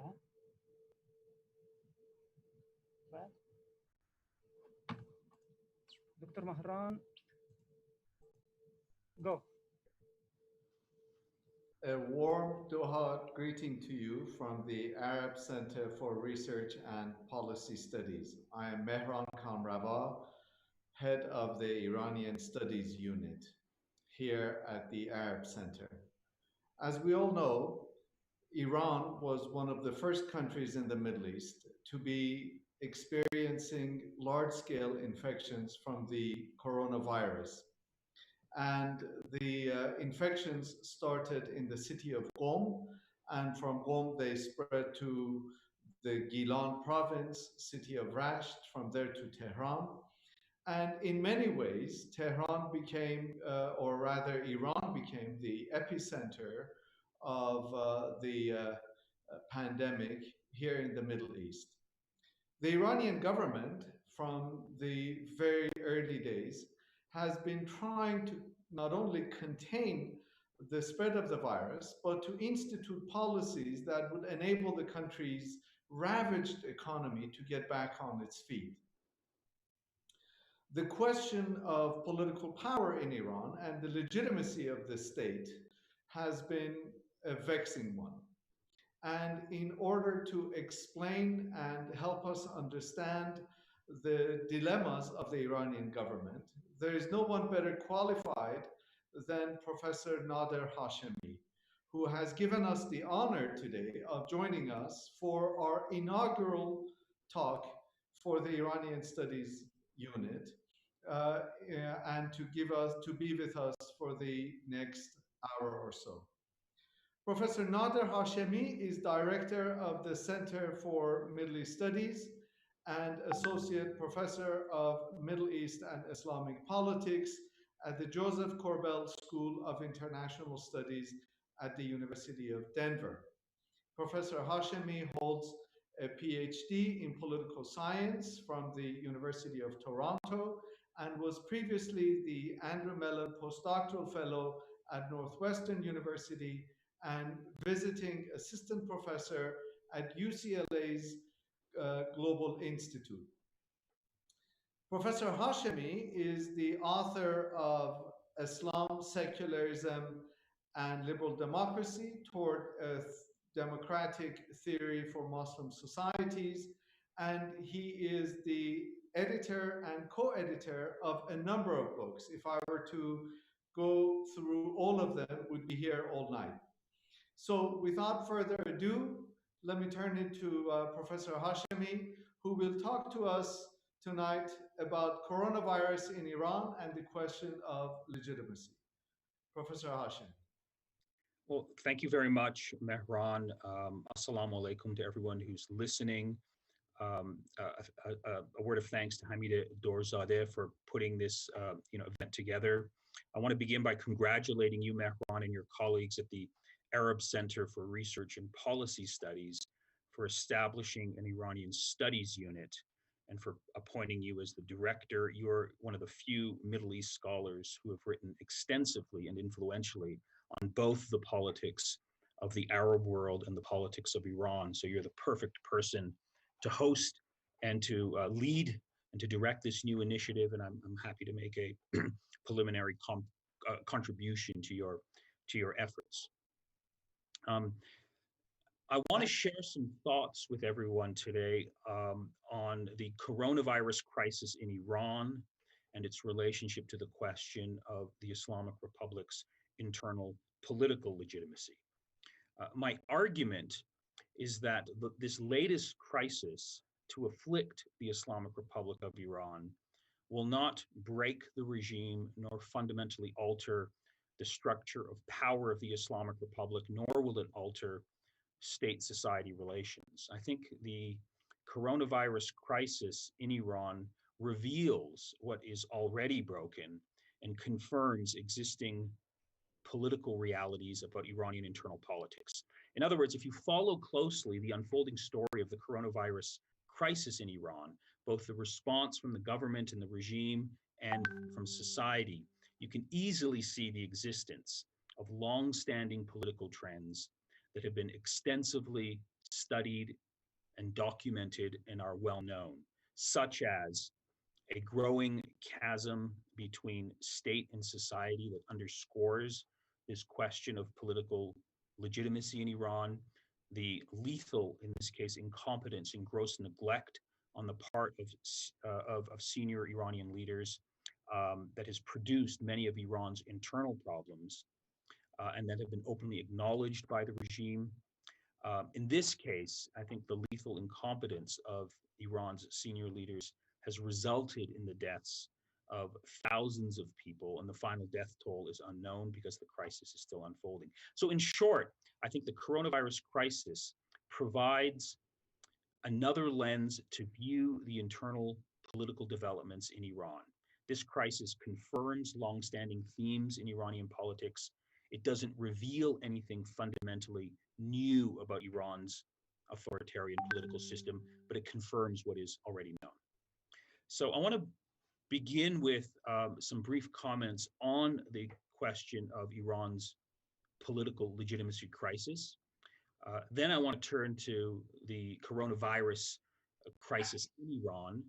huh? Right. Dr. Mahran, go. A warm Doha greeting to you from the Arab Center for Research and Policy Studies. I am Mehran Kamrava, head of the Iranian Studies Unit here at the Arab Center. As we all know, Iran was one of the first countries in the Middle East to be experiencing large-scale infections from the coronavirus. And the infections started in the city of Qom, and from Qom they spread to the Gilan province, city of Rasht, from there to Tehran. And in many ways, Tehran became, or rather Iran became the epicenter of the pandemic here in the Middle East. The Iranian government, from the very early days, has been trying to not only contain the spread of the virus, but to institute policies that would enable the country's ravaged economy to get back on its feet. The question of political power in Iran and the legitimacy of the state has been a vexing one. And in order to explain and help us understand the dilemmas of the Iranian government, there is no one better qualified than Professor Nader Hashemi, who has given us the honor today of joining us for our inaugural talk for the Iranian Studies Unit, and to be with us for the next hour or so. Professor Nader Hashemi is director of the Center for Middle East Studies and associate professor of Middle East and Islamic politics at the Joseph Corbell School of International Studies at the University of Denver. Professor Hashemi holds a PhD in political science from the University of Toronto and was previously the Andrew Mellon Postdoctoral Fellow at Northwestern University and visiting assistant professor at UCLA's Global Institute. Professor Hashemi is the author of Islam, Secularism, and Liberal Democracy Toward a Democratic Theory for Muslim Societies, and he is the editor and co-editor of a number of books. If I were to go through all of them, we'd be here all night. So without further ado, let me turn it to Professor Hashemi, who will talk to us tonight about coronavirus in Iran and the question of legitimacy. Professor Hashemi. Well, thank you very much, Mehran. Assalamu alaikum to everyone who's listening. A word of thanks to Hamida Dorzadeh for putting this event together. I want to begin by congratulating you, Mehran, and your colleagues at the Arab Center for Research and Policy Studies for establishing an Iranian Studies Unit and for appointing you as the director. You're one of the few Middle East scholars who have written extensively and influentially on both the politics of the Arab world and the politics of Iran. So you're the perfect person to host and to lead and to direct this new initiative. And I'm happy to make a preliminary contribution to your efforts. I want to share some thoughts with everyone today on the coronavirus crisis in Iran and its relationship to the question of the Islamic Republic's internal political legitimacy. My argument is that this latest crisis to afflict the Islamic Republic of Iran will not break the regime nor fundamentally alter the structure of power of the Islamic Republic, nor will it alter state-society relations. I think the coronavirus crisis in Iran reveals what is already broken and confirms existing political realities about Iranian internal politics. In other words, if you follow closely the unfolding story of the coronavirus crisis in Iran, both the response from the government and the regime and from society, you can easily see the existence of long-standing political trends that have been extensively studied and documented and are well known, such as a growing chasm between state and society that underscores this question of political legitimacy in Iran, the lethal, in this case, incompetence and gross neglect on the part of senior Iranian leaders that has produced many of Iran's internal problems and that have been openly acknowledged by the regime. In this case, I think the lethal incompetence of Iran's senior leaders has resulted in the deaths of thousands of people, and the final death toll is unknown because the crisis is still unfolding. So in short, I think the coronavirus crisis provides another lens to view the internal political developments in Iran. This crisis confirms longstanding themes in Iranian politics. It doesn't reveal anything fundamentally new about Iran's authoritarian political system, but it confirms what is already known. So I want to begin with some brief comments on the question of Iran's political legitimacy crisis. Then I want to turn to the coronavirus crisis in Iran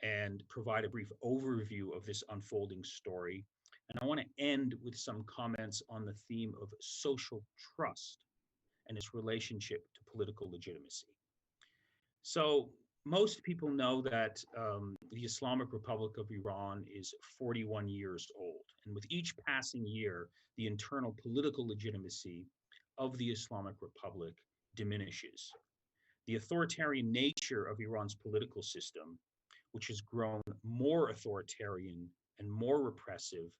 and provide a brief overview of this unfolding story. And I want to end with some comments on the theme of social trust and its relationship to political legitimacy. So most people know that the Islamic Republic of Iran is 41 years old. And with each passing year, the internal political legitimacy of the Islamic Republic diminishes. The authoritarian nature of Iran's political system, which has grown more authoritarian and more repressive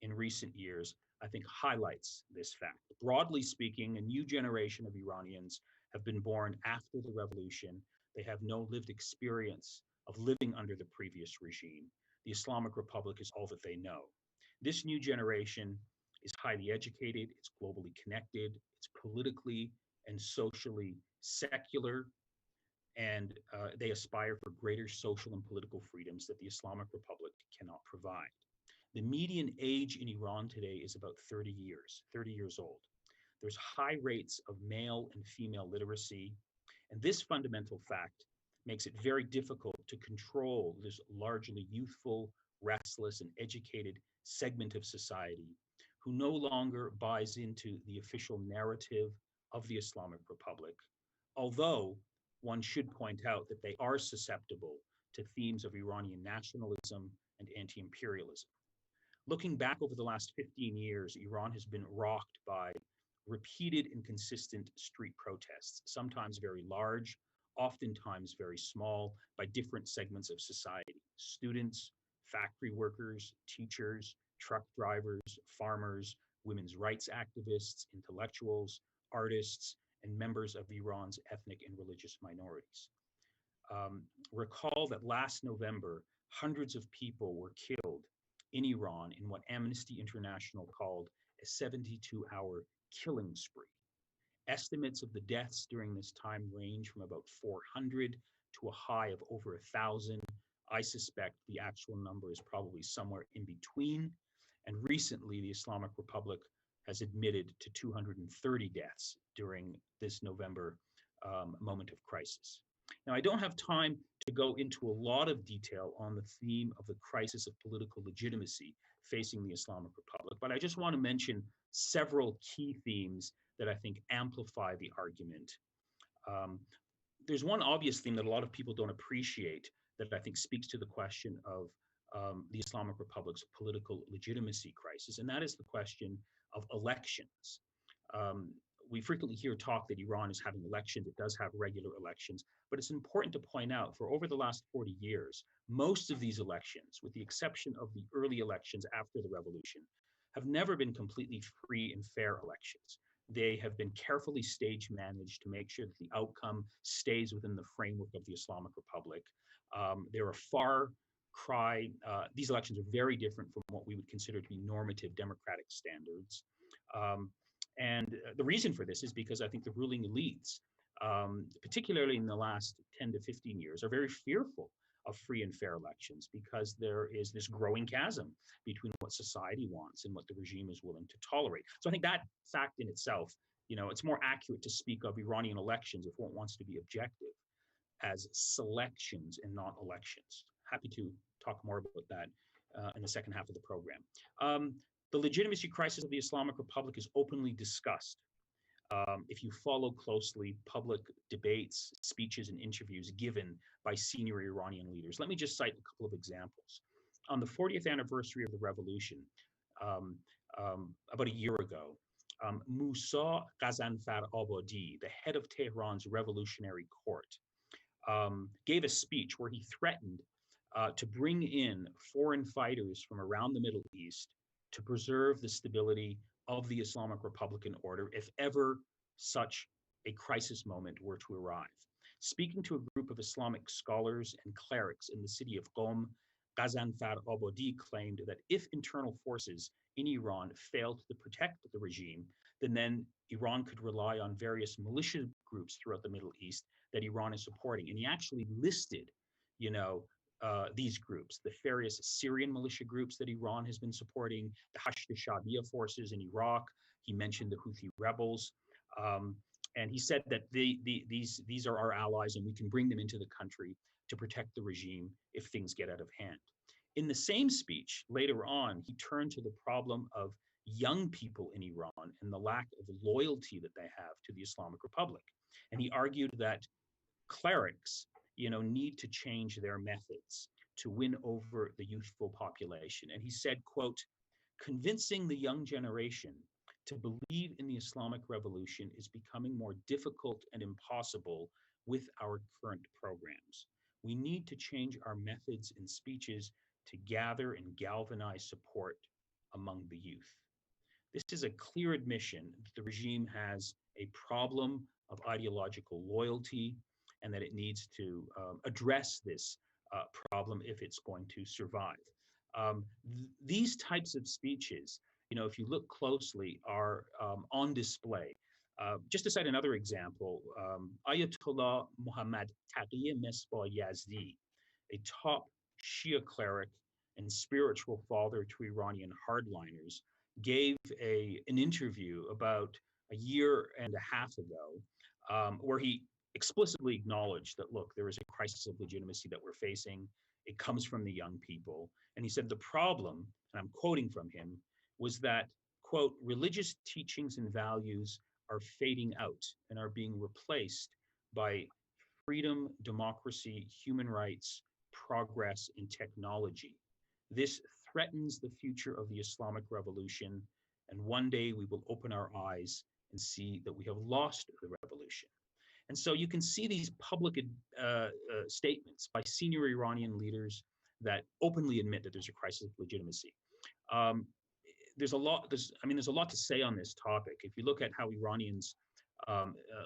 in recent years, I think highlights this fact. Broadly speaking, a new generation of Iranians have been born after the revolution. They have no lived experience of living under the previous regime. The Islamic Republic is all that they know. This new generation is highly educated, it's globally connected, it's politically and socially secular, and they aspire for greater social and political freedoms that the Islamic Republic cannot provide. The median age in Iran today is about 30 years old. There's high rates of male and female literacy, and this fundamental fact makes it very difficult to control this largely youthful, restless, and educated segment of society who no longer buys into the official narrative of the Islamic Republic, although one should point out that they are susceptible to themes of Iranian nationalism and anti-imperialism. Looking back over the last 15 years, Iran has been rocked by repeated and consistent street protests, sometimes very large, oftentimes very small, by different segments of society: students, factory workers, teachers, truck drivers, farmers, women's rights activists, intellectuals, artists, and members of Iran's ethnic and religious minorities. Recall that last November, hundreds of people were killed in Iran in what Amnesty International called a 72-hour killing spree. Estimates of the deaths during this time range from about 400 to a high of over 1,000. I suspect the actual number is probably somewhere in between. And recently, the Islamic Republic has admitted to 230 deaths during this November moment of crisis. Now, I don't have time to go into a lot of detail on the theme of the crisis of political legitimacy facing the Islamic Republic, but I just want to mention several key themes that I think amplify the argument. There's one obvious theme that a lot of people don't appreciate that I think speaks to the question of the Islamic Republic's political legitimacy crisis, and that is the question of elections. We frequently hear talk that Iran is having elections. It does have regular elections, but it's important to point out for over the last 40 years, most of these elections, with the exception of the early elections after the revolution, have never been completely free and fair elections. They have been carefully stage managed to make sure that the outcome stays within the framework of the Islamic Republic. There are far cry, these elections are very different from what we would consider to be normative democratic standards. And the reason for this is because I think the ruling elites, particularly in the last 10 to 15 years, are very fearful of free and fair elections because there is this growing chasm between what society wants and what the regime is willing to tolerate. So I think that fact in itself It's more accurate to speak of Iranian elections, if one wants to be objective, as selections and not elections. Happy to talk more about that in the second half of the program. The legitimacy crisis of the Islamic Republic is openly discussed. If you follow closely public debates, speeches, and interviews given by senior Iranian leaders. Let me just cite a couple of examples. On the 40th anniversary of the revolution, about a year ago, Musa Ghazanfar Abadi, the head of Tehran's revolutionary court, gave a speech where he threatened to bring in foreign fighters from around the Middle East to preserve the stability of the Islamic Republican order if ever such a crisis moment were to arrive. Speaking to a group of Islamic scholars and clerics in the city of Qom, Ghazanfar Abadi claimed that if internal forces in Iran failed to protect the regime, then Iran could rely on various militia groups throughout the Middle East that Iran is supporting. And he actually listed, these groups, the various Syrian militia groups that Iran has been supporting, the Hashd al-Shaabiya forces in Iraq. He mentioned the Houthi rebels. And he said that these are our allies and we can bring them into the country to protect the regime if things get out of hand. In the same speech, later on, he turned to the problem of young people in Iran and the lack of loyalty that they have to the Islamic Republic. And he argued that clerics, need to change their methods to win over the youthful population. And he said, quote, "Convincing the young generation to believe in the Islamic Revolution is becoming more difficult and impossible with our current programs. We need to change our methods and speeches to gather and galvanize support among the youth." This is a clear admission that the regime has a problem of ideological loyalty and that it needs to address this problem if it's going to survive. These types of speeches, if you look closely, are on display. Just to cite another example, Ayatollah Muhammad Taqi Mesbah Yazdi, a top Shia cleric and spiritual father to Iranian hardliners, gave an interview about a year and a half ago, where he explicitly acknowledged that, look, there is a crisis of legitimacy that we're facing. It comes from the young people. And he said the problem, and I'm quoting from him, was that, quote, "religious teachings and values are fading out and are being replaced by freedom, democracy, human rights, progress, and technology. This threatens the future of the Islamic Revolution, and one day we will open our eyes and see that we have lost the revolution." And so you can see these public statements by senior Iranian leaders that openly admit that there's a crisis of legitimacy. There's a lot to say on this topic. If you look at how Iranians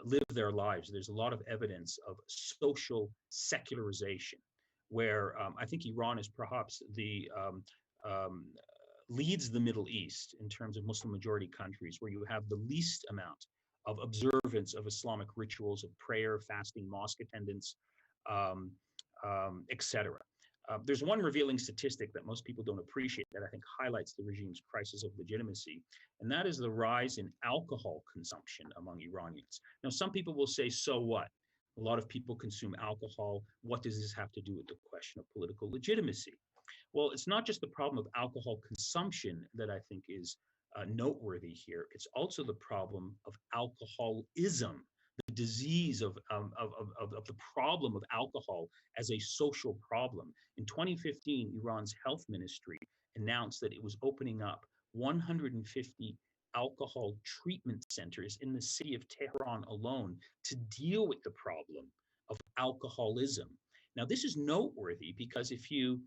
live their lives, there's a lot of evidence of social secularization, where I think Iran is perhaps leads the Middle East in terms of Muslim majority countries, where you have the least amount of observance of Islamic rituals of prayer, fasting, mosque attendance, etc. There's one revealing statistic that most people don't appreciate that I think highlights the regime's crisis of legitimacy, and that is the rise in alcohol consumption among Iranians. Now, some people will say, so what? A lot of people consume alcohol. What does this have to do with the question of political legitimacy? Well, it's not just the problem of alcohol consumption that I think is noteworthy here. It's also the problem of alcoholism, the disease of the problem of alcohol as a social problem. In 2015, Iran's health ministry announced that it was opening up 150 alcohol treatment centers in the city of Tehran alone to deal with the problem of alcoholism. Now, this is noteworthy because if you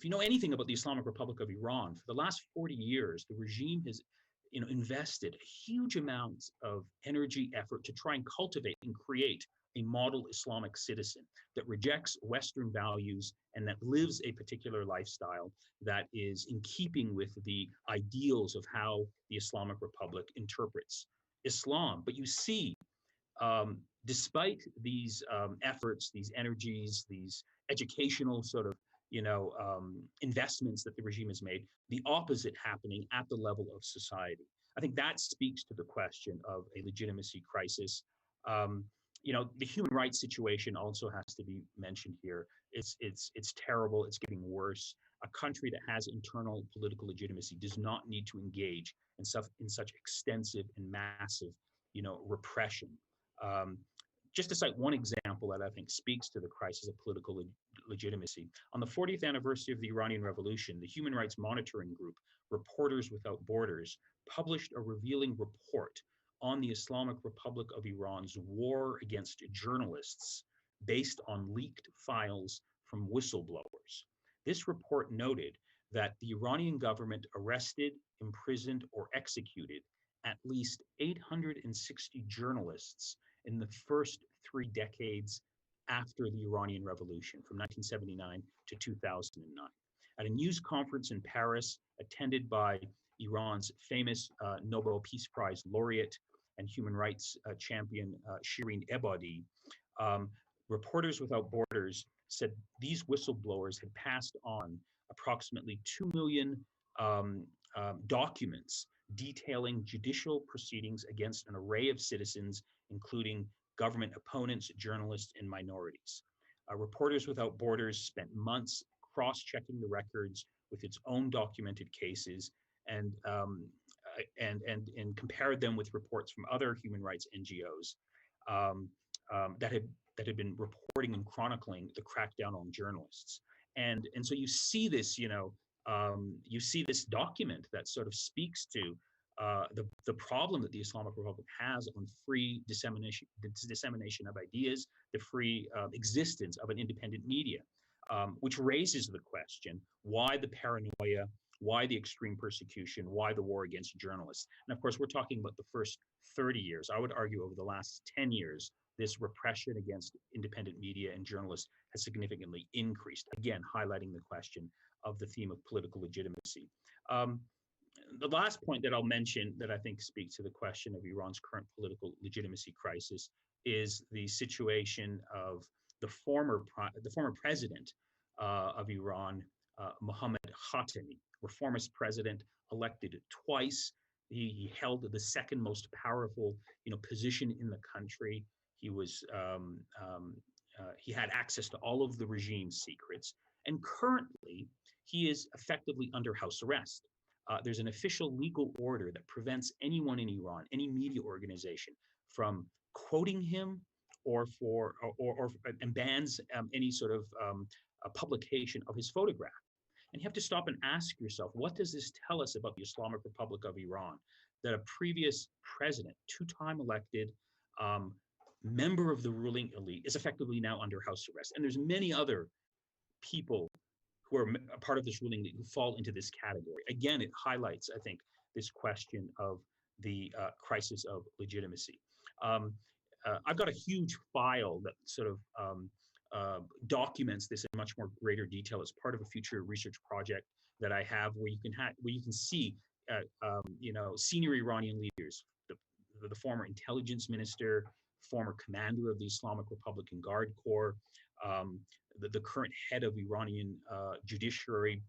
know anything about the Islamic Republic of Iran, for the last 40 years, the regime has invested a huge amount of energy, effort to try and cultivate and create a model Islamic citizen that rejects Western values and that lives a particular lifestyle that is in keeping with the ideals of how the Islamic Republic interprets Islam. But you see, despite these efforts, these energies, these educational sort of investments that the regime has made, the opposite happening at the level of society. I think that speaks to the question of a legitimacy crisis. Um, the human rights situation also has to be mentioned here. It's terrible. It's getting worse. A country that has internal political legitimacy does not need to engage in such extensive and massive, repression. Um, just to cite one example that I think speaks to the crisis of political legitimacy, on the 40th anniversary of the Iranian Revolution, the Human Rights Monitoring Group, Reporters Without Borders, published a revealing report on the Islamic Republic of Iran's war against journalists based on leaked files from whistleblowers. This report noted that the Iranian government arrested, imprisoned, or executed at least 860 journalists in the first 3 decades after the Iranian Revolution, from 1979 to 2009. At a news conference in Paris, attended by Iran's famous Nobel Peace Prize laureate and human rights champion Shirin Ebadi, Reporters Without Borders said these whistleblowers had passed on approximately 2 million documents detailing judicial proceedings against an array of citizens, including government opponents, journalists, and minorities. Reporters Without Borders spent months cross-checking the records with its own documented cases and compared them with reports from other human rights NGOs that had been reporting and chronicling the crackdown on journalists. And so you see this, you see this document that sort of speaks to the problem that the Islamic Republic has on free dissemination of ideas, the free existence of an independent media, which raises the question: why the paranoia? Why the extreme persecution? Why the war against journalists? And of course, we're talking about the first 30 years. I would argue over the last 10 years, this repression against independent media and journalists has significantly increased, again, highlighting the question of the theme of political legitimacy. The last point that I'll mention that I think speaks to the question of Iran's current political legitimacy crisis is the situation of the former president of Iran, Mohammad Khatami, reformist president, elected twice. He held the second most powerful, position in the country. He was he had access to all of the regime's secrets, and currently he is effectively under house arrest. There's an official legal order that prevents anyone in Iran, any media organization, from quoting him or and bans any sort of publication of his photograph. And you have to stop and ask yourself, what does this tell us about the Islamic Republic of Iran? That a previous president, two-time elected, member of the ruling elite, is effectively now under house arrest. And there's many other people who are a part of this ruling elite who fall into this category. Again, it highlights, I think, this question of the crisis of legitimacy. I've got a huge file that sort of documents this in much more greater detail as part of a future research project that I have, where you can see senior Iranian leaders, the former intelligence minister, former commander of the Islamic Republican Guard Corps, the current head of Iranian judiciary,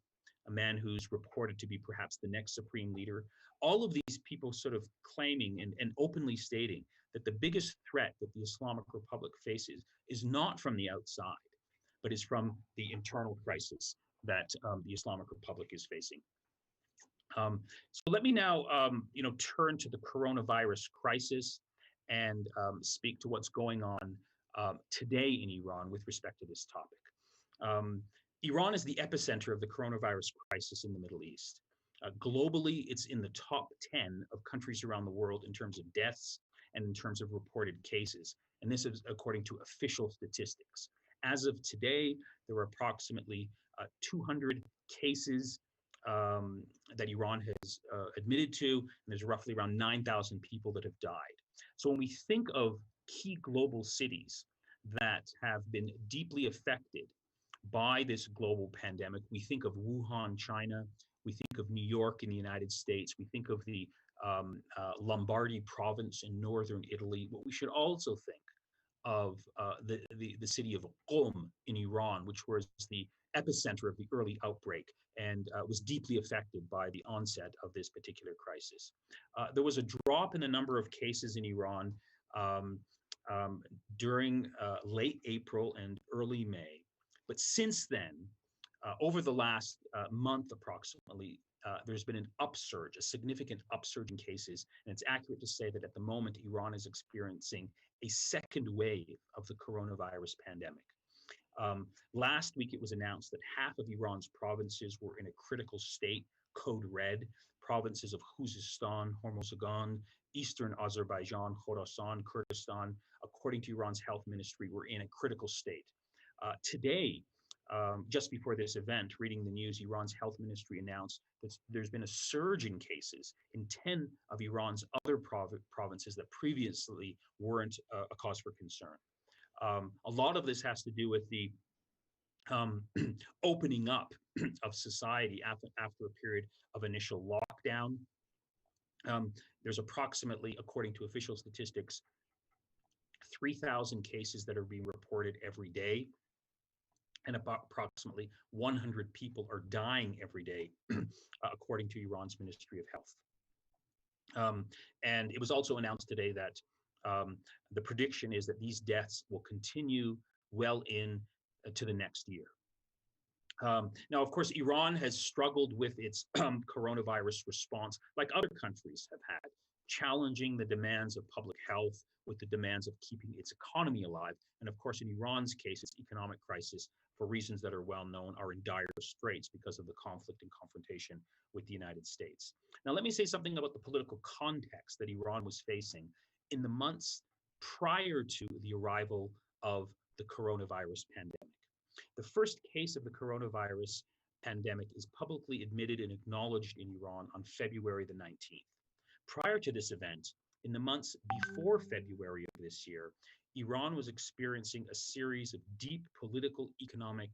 a man who's reported to be perhaps the next supreme leader. All of these people sort of claiming and openly stating that the biggest threat that the Islamic Republic faces is not from the outside, but is from the internal crisis that the Islamic Republic is facing. So let me now, turn to the coronavirus crisis and speak to what's going on today in Iran with respect to this topic. Iran is the epicenter of the coronavirus crisis in the Middle East. Globally, it's in the top 10 of countries around the world in terms of deaths and in terms of reported cases. And this is according to official statistics. As of today, there are approximately 200 cases that Iran has admitted to, and there's roughly around 9,000 people that have died. So when we think of key global cities that have been deeply affected by this global pandemic, we think of Wuhan, China, we think of New York in the United States, we think of the Lombardy province in northern Italy. What we should also think of the city of Qom in Iran, which was the epicenter of the early outbreak and was deeply affected by the onset of this particular crisis. There was a drop in the number of cases in Iran um, during late April and early May. But since then, over the last month approximately, there's been an upsurge, a significant upsurge in cases. And it's accurate to say that at the moment, Iran is experiencing a second wave of the coronavirus pandemic. Last week, it was announced that half of Iran's provinces were in a critical state, code red. Provinces of Khuzestan, Hormozgan, Eastern Azerbaijan, Khorasan, Kurdistan, according to Iran's health ministry, were in a critical state. Today, just before this event, reading the news, Iran's health ministry announced that there's been a surge in cases in 10 of Iran's other provinces that previously weren't a cause for concern. A lot of this has to do with the opening up of society after a period of initial lockdown. There's approximately, according to official statistics, 3,000 cases that are being reported every day, and about approximately 100 people are dying every day, according to Iran's Ministry of Health. And it was also announced today that the prediction is that these deaths will continue well in to the next year. Now, of course, Iran has struggled with its coronavirus response, like other countries have had, challenging the demands of public health with the demands of keeping its economy alive. And of course, in Iran's case, its economic crisis, for reasons that are well known, are in dire straits because of the conflict and confrontation with the United States. Now, let me say something about the political context that Iran was facing in the months prior to the arrival of the coronavirus pandemic. The first case of the coronavirus pandemic is publicly admitted and acknowledged in Iran on February the 19th. Prior to this event, in the months before February of this year, Iran was experiencing a series of deep political, economic,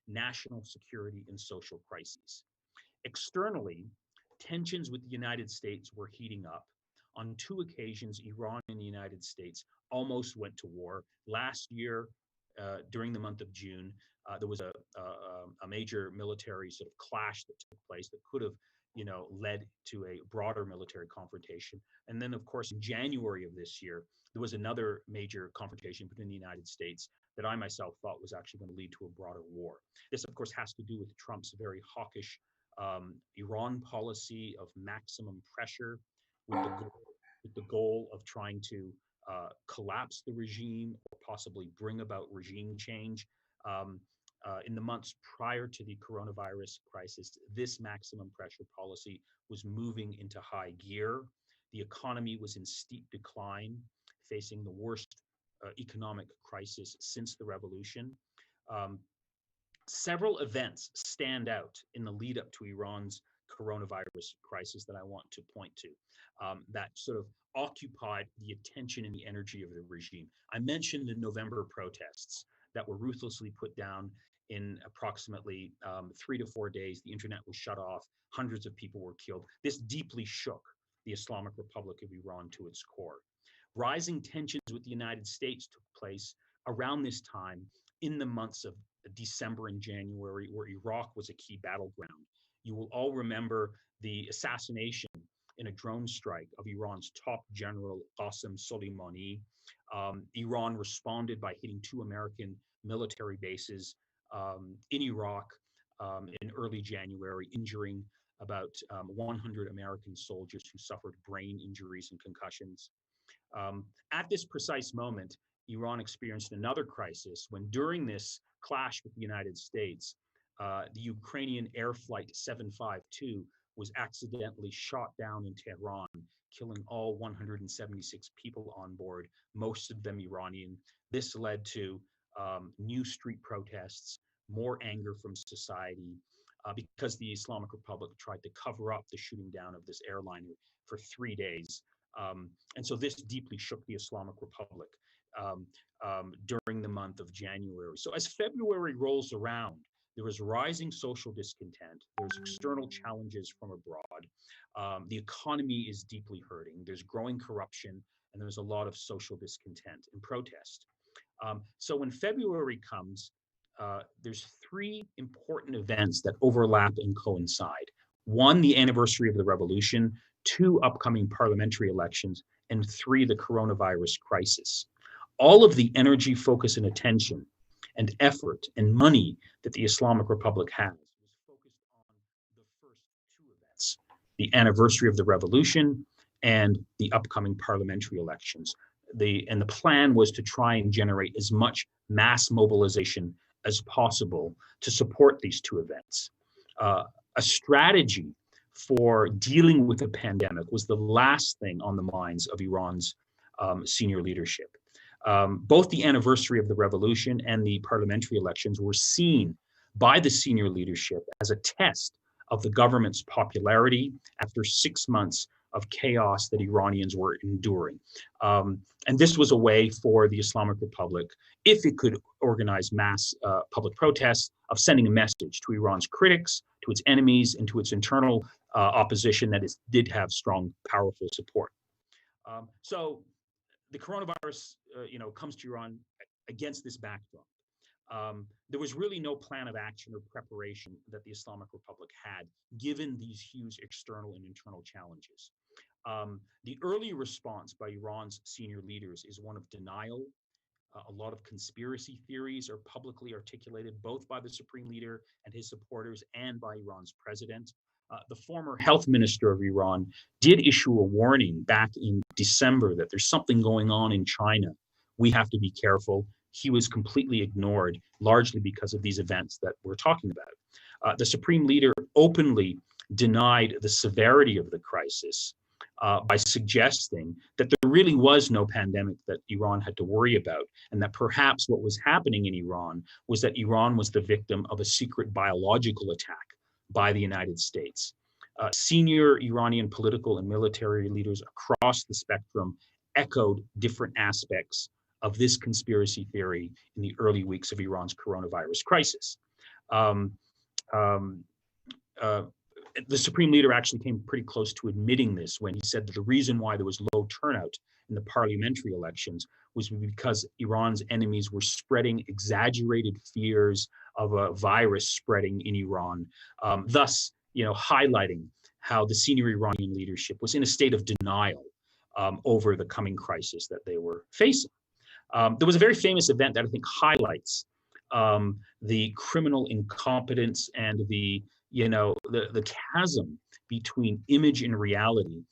national security, and social crises. Externally, tensions with the United States were heating up. On two occasions, Iran and the United States almost went to war. Last year, during the month of June, there was a major military sort of clash that took place that could have, led to a broader military confrontation. And then, of course, in January of this year, there was another major confrontation between the United States that I myself thought was actually going to lead to a broader war. This, of course, has to do with Trump's very hawkish Iran policy of maximum pressure with the goal of trying to collapse the regime or possibly bring about regime change. In the months prior to the coronavirus crisis, this maximum pressure policy was moving into high gear. The economy was in steep decline, facing the worst economic crisis since the revolution. Several events stand out in the lead up to Iran's coronavirus crisis that I want to point to that sort of occupied the attention and the energy of the regime. I mentioned the November protests that were ruthlessly put down in approximately 3 to 4 days. The internet was shut off. Hundreds of people were killed. This deeply shook the Islamic Republic of Iran to its core. Rising tensions with the United States took place around this time in the months of December and January, where Iraq was a key battleground. You will all remember the assassination in a drone strike of Iran's top general, Qasem Soleimani. Iran responded by hitting 2 American military bases in Iraq in early January, injuring about 100 American soldiers who suffered brain injuries and concussions. At this precise moment, Iran experienced another crisis when, during this clash with the United States, the Ukrainian Air Flight 752 was accidentally shot down in Tehran, killing all 176 people on board, most of them Iranian. This led to new street protests, more anger from society, because the Islamic Republic tried to cover up the shooting down of this airliner for 3 days. And so this deeply shook the Islamic Republic during the month of January. So as February rolls around, there is rising social discontent. There's external challenges from abroad. The economy is deeply hurting. There's growing corruption, and there's a lot of social discontent and protest. So when February comes, there's three important events that overlap and coincide. One, the anniversary of the revolution, two, upcoming parliamentary elections, and three, the coronavirus crisis. All of the energy, focus, and attention and effort and money that the Islamic Republic has was focused on the first two events, the anniversary of the revolution and the upcoming parliamentary elections. The plan was to try and generate as much mass mobilization as possible to support these two events. A strategy for dealing with the pandemic was the last thing on the minds of Iran's senior leadership. Both the anniversary of the revolution and the parliamentary elections were seen by the senior leadership as a test of the government's popularity after 6 months of chaos that Iranians were enduring. And this was a way for the Islamic Republic, if it could organize mass public protests, of sending a message to Iran's critics, to its enemies, and to its internal opposition that did have strong, powerful support. So the coronavirus, comes to Iran against this backdrop. There was really no plan of action or preparation that the Islamic Republic had, given these huge external and internal challenges. The early response by Iran's senior leaders is one of denial. A lot of conspiracy theories are publicly articulated, both by the supreme leader and his supporters and by Iran's president. The former health minister of Iran did issue a warning back in December that there's something going on in China. We have to be careful. He was completely ignored, largely because of these events that we're talking about. The supreme leader openly denied the severity of the crisis by suggesting that there really was no pandemic that Iran had to worry about, and that perhaps what was happening in Iran was that Iran was the victim of a secret biological attack by the United States. Senior Iranian political and military leaders across the spectrum echoed different aspects of this conspiracy theory in the early weeks of Iran's coronavirus crisis. The supreme leader actually came pretty close to admitting this when he said that the reason why there was low turnout in the parliamentary elections was because Iran's enemies were spreading exaggerated fears of a virus spreading in Iran, thus, highlighting how the senior Iranian leadership was in a state of denial over the coming crisis that they were facing. There was a very famous event that I think highlights the criminal incompetence and the chasm between image and reality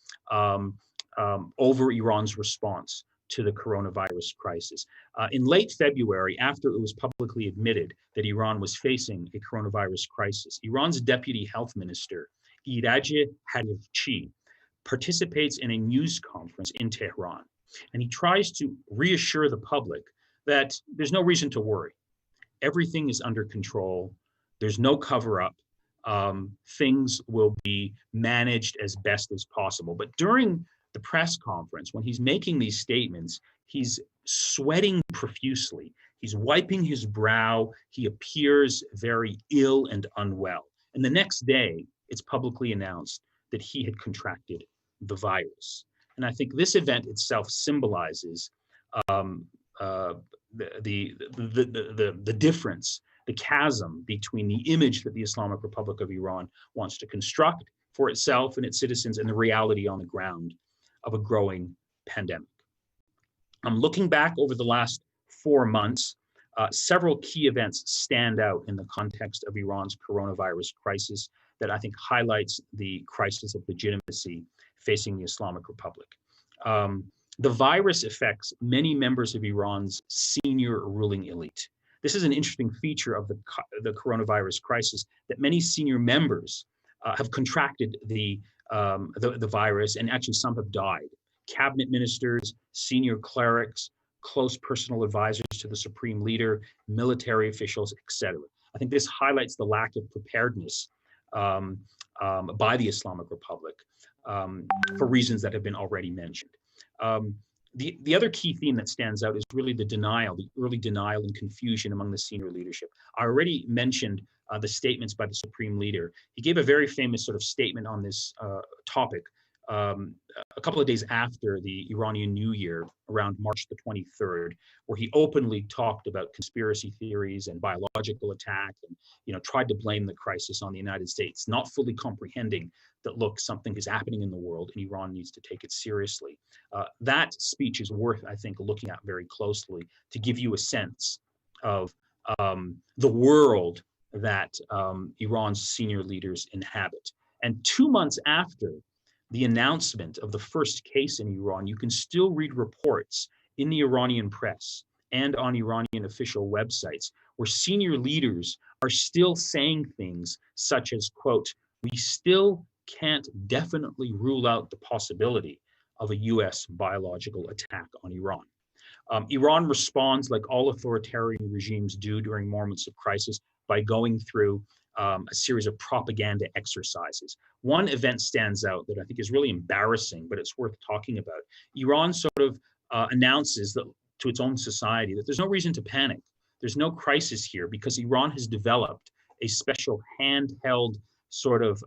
over Iran's response to the coronavirus crisis. In late February, after it was publicly admitted that Iran was facing a coronavirus crisis, Iran's deputy health minister, Nader Hashemi, participates in a news conference in Tehran. And he tries to reassure the public that there's no reason to worry. Everything is under control. There's no cover-up. Things will be managed as best as possible. But during the press conference, when he's making these statements, he's sweating profusely. He's wiping his brow. He appears very ill and unwell. And the next day, it's publicly announced that he had contracted the virus. And I think this event itself symbolizes the difference, the chasm between the image that the Islamic Republic of Iran wants to construct for itself and its citizens and the reality on the ground of a growing pandemic. Looking back over the last 4 months, several key events stand out in the context of Iran's coronavirus crisis that I think highlights the crisis of legitimacy facing the Islamic Republic. The virus affects many members of Iran's senior ruling elite. This is an interesting feature of the coronavirus crisis, that many senior members have contracted the virus, and actually some have died. Cabinet ministers, senior clerics, close personal advisors to the supreme leader, military officials, etc. I think this highlights the lack of preparedness by the Islamic Republic for reasons that have been already mentioned. The other key theme that stands out is really the early denial and confusion among the senior leadership. I already mentioned the statements by the supreme leader. He gave a very famous sort of statement on this topic a couple of days after the Iranian New Year, around March the 23rd, where he openly talked about conspiracy theories and biological attack, and tried to blame the crisis on the United States, not fully comprehending that, look, something is happening in the world and Iran needs to take it seriously. That speech is worth, I think, looking at very closely to give you a sense of the world that Iran's senior leaders inhabit. And 2 months after the announcement of the first case in Iran, you can still read reports in the Iranian press and on Iranian official websites where senior leaders are still saying things such as, quote, "We still can't definitely rule out the possibility of a US biological attack on Iran." Iran responds, like all authoritarian regimes do during moments of crisis, by going through a series of propaganda exercises. One event stands out that I think is really embarrassing, but it's worth talking about. Iran sort of announces that to its own society that there's no reason to panic. There's no crisis here because Iran has developed a special handheld sort of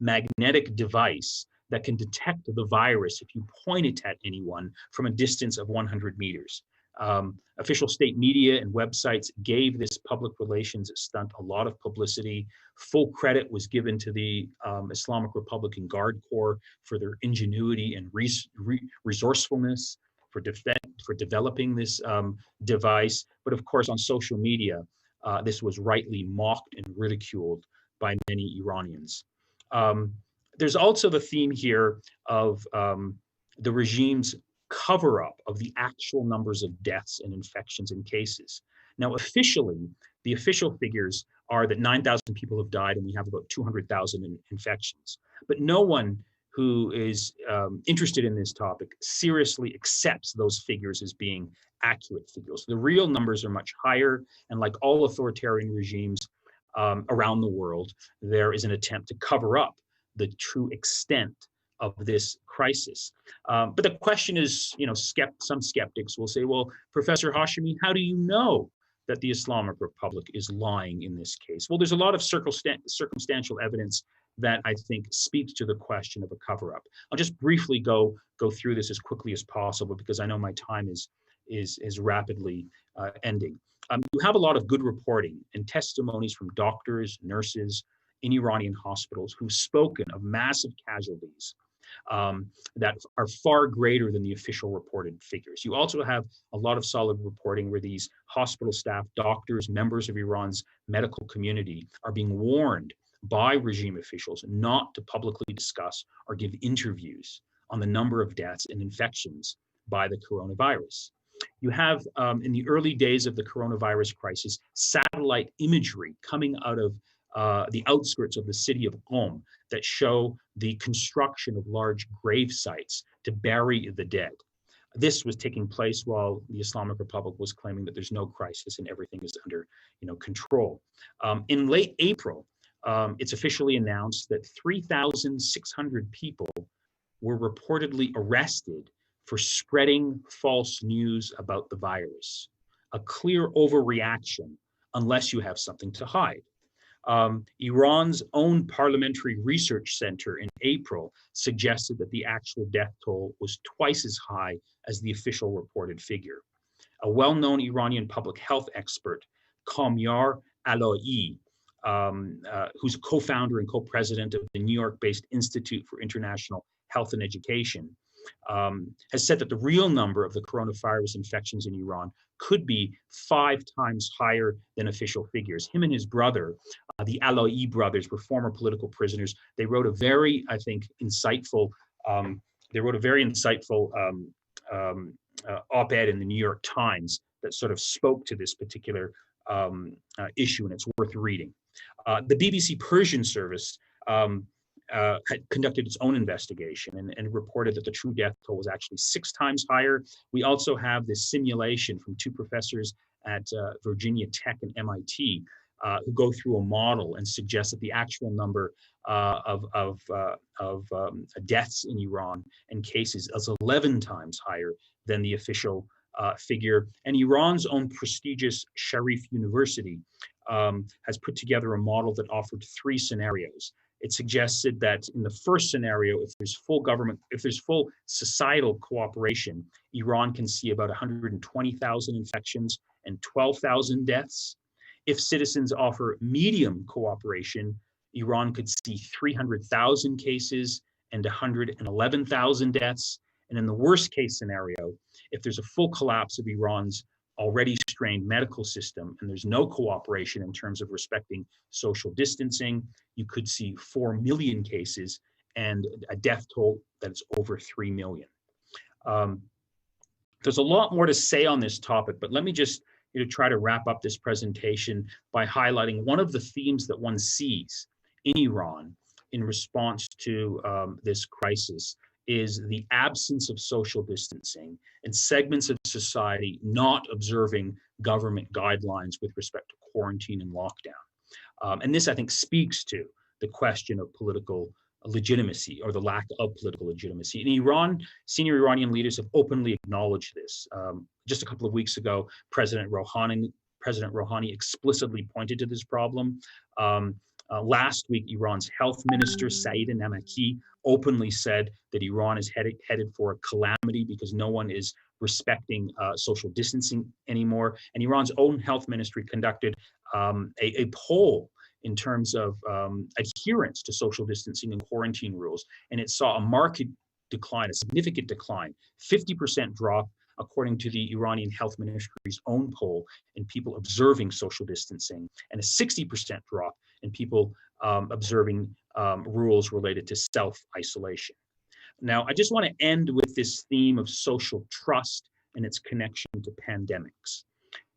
magnetic device that can detect the virus if you point it at anyone from a distance of 100 meters. Official state media and websites gave this public relations stunt a lot of publicity. Full credit was given to the Islamic Republican Guard Corps for their ingenuity and resourcefulness for developing this device. But of course, on social media, this was rightly mocked and ridiculed by many Iranians. There's also the theme here of the regime's cover-up of the actual numbers of deaths and infections and cases. Now, officially, the official figures are that 9,000 people have died and we have about 200,000 infections. But no one who is interested in this topic seriously accepts those figures as being accurate figures. The real numbers are much higher, and like all authoritarian regimes around the world, there is an attempt to cover up the true extent of this crisis. But the question is, some skeptics will say, well, Professor Hashemi, how do you know that the Islamic Republic is lying in this case? Well, there's a lot of circumstantial evidence that I think speaks to the question of a cover-up. I'll just briefly go through this as quickly as possible because I know my time is rapidly ending. You have a lot of good reporting and testimonies from doctors, nurses in Iranian hospitals who've spoken of massive casualties that are far greater than the official reported figures. You also have a lot of solid reporting where these hospital staff, doctors, members of Iran's medical community are being warned by regime officials not to publicly discuss or give interviews on the number of deaths and infections by the coronavirus. You have, in the early days of the coronavirus crisis, satellite imagery coming out of the outskirts of the city of Qom that show the construction of large grave sites to bury the dead. This was taking place while the Islamic Republic was claiming that there's no crisis and everything is under control. In late April, it's officially announced that 3,600 people were reportedly arrested for spreading false news about the virus. A clear overreaction unless you have something to hide. Iran's own Parliamentary Research Center in April suggested that the actual death toll was twice as high as the official reported figure. A well-known Iranian public health expert, Kamyar Alaei, who's co-founder and co-president of the New York-based Institute for International Health and Education, has said that the real number of the coronavirus infections in Iran could be 5 times higher than official figures. Him and his brother, the Alaei brothers, were former political prisoners. They wrote a very, I think, insightful, op-ed in the New York Times that sort of spoke to this particular issue, and it's worth reading. The BBC Persian service had conducted its own investigation and reported that the true death toll was actually 6 times higher. We also have this simulation from 2 professors at Virginia Tech and MIT who go through a model and suggest that the actual number of deaths in Iran and cases is 11 times higher than the official figure. And Iran's own prestigious Sharif University has put together a model that offered 3 scenarios. It suggested that in the first scenario, if there's full societal cooperation, Iran can see about 120,000 infections and 12,000 deaths. If citizens offer medium cooperation, Iran could see 300,000 cases and 111,000 deaths. And in the worst case scenario, if there's a full collapse of Iran's already strained medical system and there's no cooperation in terms of respecting social distancing, you could see 4 million cases and a death toll that's over 3 million. There's a lot more to say on this topic, but let me just try to wrap up this presentation by highlighting one of the themes that one sees in Iran in response to this crisis is the absence of social distancing and segments of society not observing government guidelines with respect to quarantine and lockdown. And this, I think, speaks to the question of political legitimacy or the lack of political legitimacy. In Iran, senior Iranian leaders have openly acknowledged this. Just a couple of weeks ago, President Rouhani explicitly pointed to this problem. Last week, Iran's health minister, Saeed Namaki, openly said that Iran is headed for a calamity because no one is respecting social distancing anymore. And Iran's own health ministry conducted a poll in terms of adherence to social distancing and quarantine rules. And it saw a marked decline, a significant decline, 50% drop, according to the Iranian health ministry's own poll, in people observing social distancing, and a 60% drop in people observing rules related to self-isolation. Now, I just want to end with this theme of social trust and its connection to pandemics.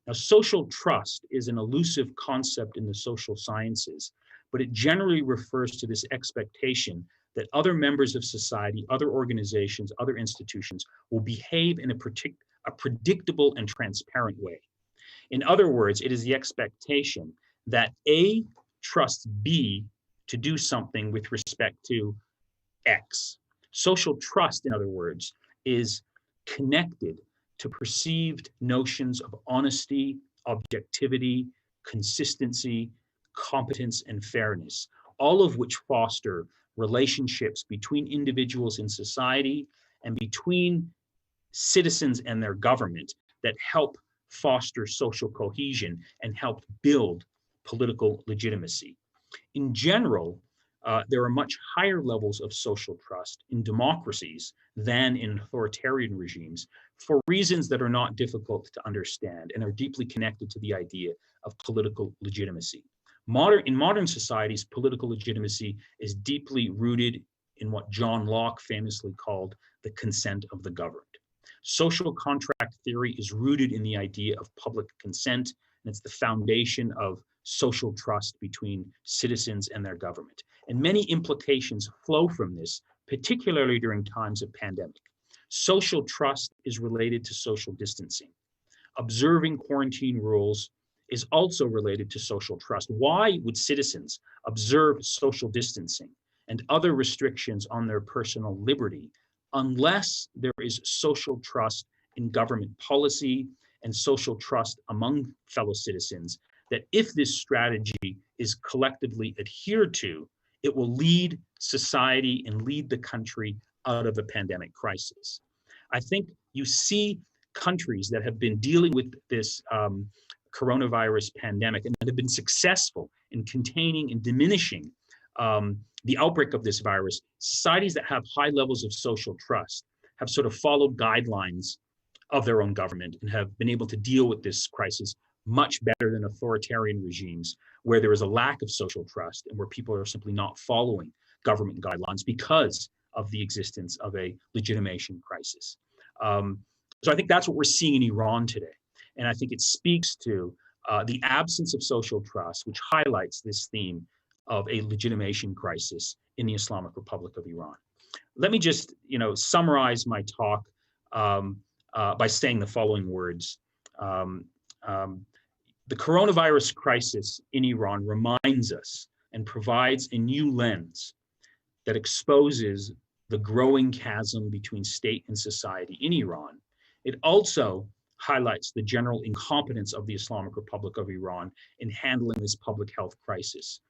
Now, social trust is an elusive concept in the social sciences, but it generally refers to this expectation that other members of society, other organizations, other institutions will behave in a predictable and transparent way. In other words, it is the expectation that A trusts B to do something with respect to X. Social trust, in other words, is connected to perceived notions of honesty, objectivity, consistency, competence, and fairness, all of which foster relationships between individuals in society and between citizens and their government that help foster social cohesion and help build political legitimacy. In general, there are much higher levels of social trust in democracies than in authoritarian regimes for reasons that are not difficult to understand and are deeply connected to the idea of political legitimacy. In modern societies, political legitimacy is deeply rooted in what John Locke famously called the consent of the governed. Social contract theory is rooted in the idea of public consent, and it's the foundation of social trust between citizens and their government. And many implications flow from this, particularly during times of pandemic. Social trust is related to social distancing. Observing quarantine rules is also related to social trust. Why would citizens observe social distancing and other restrictions on their personal liberty unless there is social trust in government policy and social trust among fellow citizens that if this strategy is collectively adhered to, it will lead society and lead the country out of a pandemic crisis? I think you see countries that have been dealing with this coronavirus pandemic and that have been successful in containing and diminishing the outbreak of this virus. Societies that have high levels of social trust have sort of followed guidelines of their own government and have been able to deal with this crisis much better than authoritarian regimes where there is a lack of social trust and where people are simply not following government guidelines because of the existence of a legitimation crisis. So I think that's what we're seeing in Iran today. And I think it speaks to the absence of social trust, which highlights this theme of a legitimation crisis in the Islamic Republic of Iran. Let me just, summarize my talk by saying the following words. The coronavirus crisis in Iran reminds us and provides a new lens that exposes the growing chasm between state and society in Iran. It also highlights the general incompetence of the Islamic Republic of Iran in handling this public health crisis.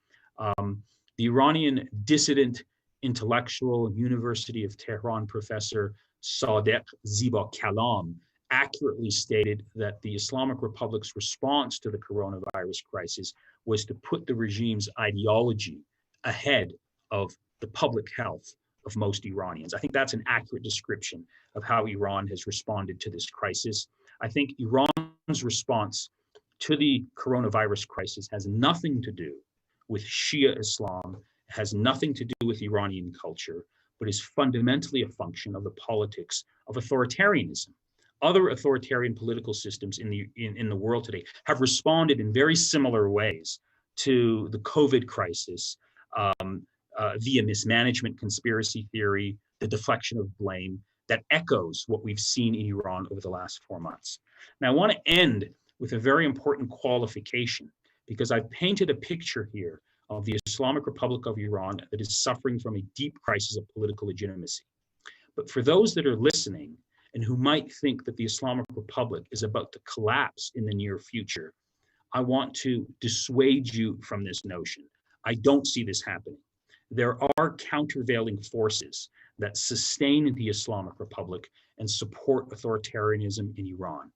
The Iranian dissident intellectual University of Tehran professor Sadegh Ziba Kalam accurately stated that the Islamic Republic's response to the coronavirus crisis was to put the regime's ideology ahead of the public health of most Iranians. I think that's an accurate description of how Iran has responded to this crisis. I think Iran's response to the coronavirus crisis has nothing to do with Shia Islam, has nothing to do with Iranian culture, but is fundamentally a function of the politics of authoritarianism. Other authoritarian political systems in the world today have responded in very similar ways to the COVID crisis via mismanagement, conspiracy theory, the deflection of blame that echoes what we've seen in Iran over the last 4 months. Now, I want to end with a very important qualification, because I've painted a picture here of the Islamic Republic of Iran that is suffering from a deep crisis of political legitimacy. But for those that are listening and who might think that the Islamic Republic is about to collapse in the near future, I want to dissuade you from this notion. I don't see this happening. There are countervailing forces that sustain the Islamic Republic and support authoritarianism in Iran.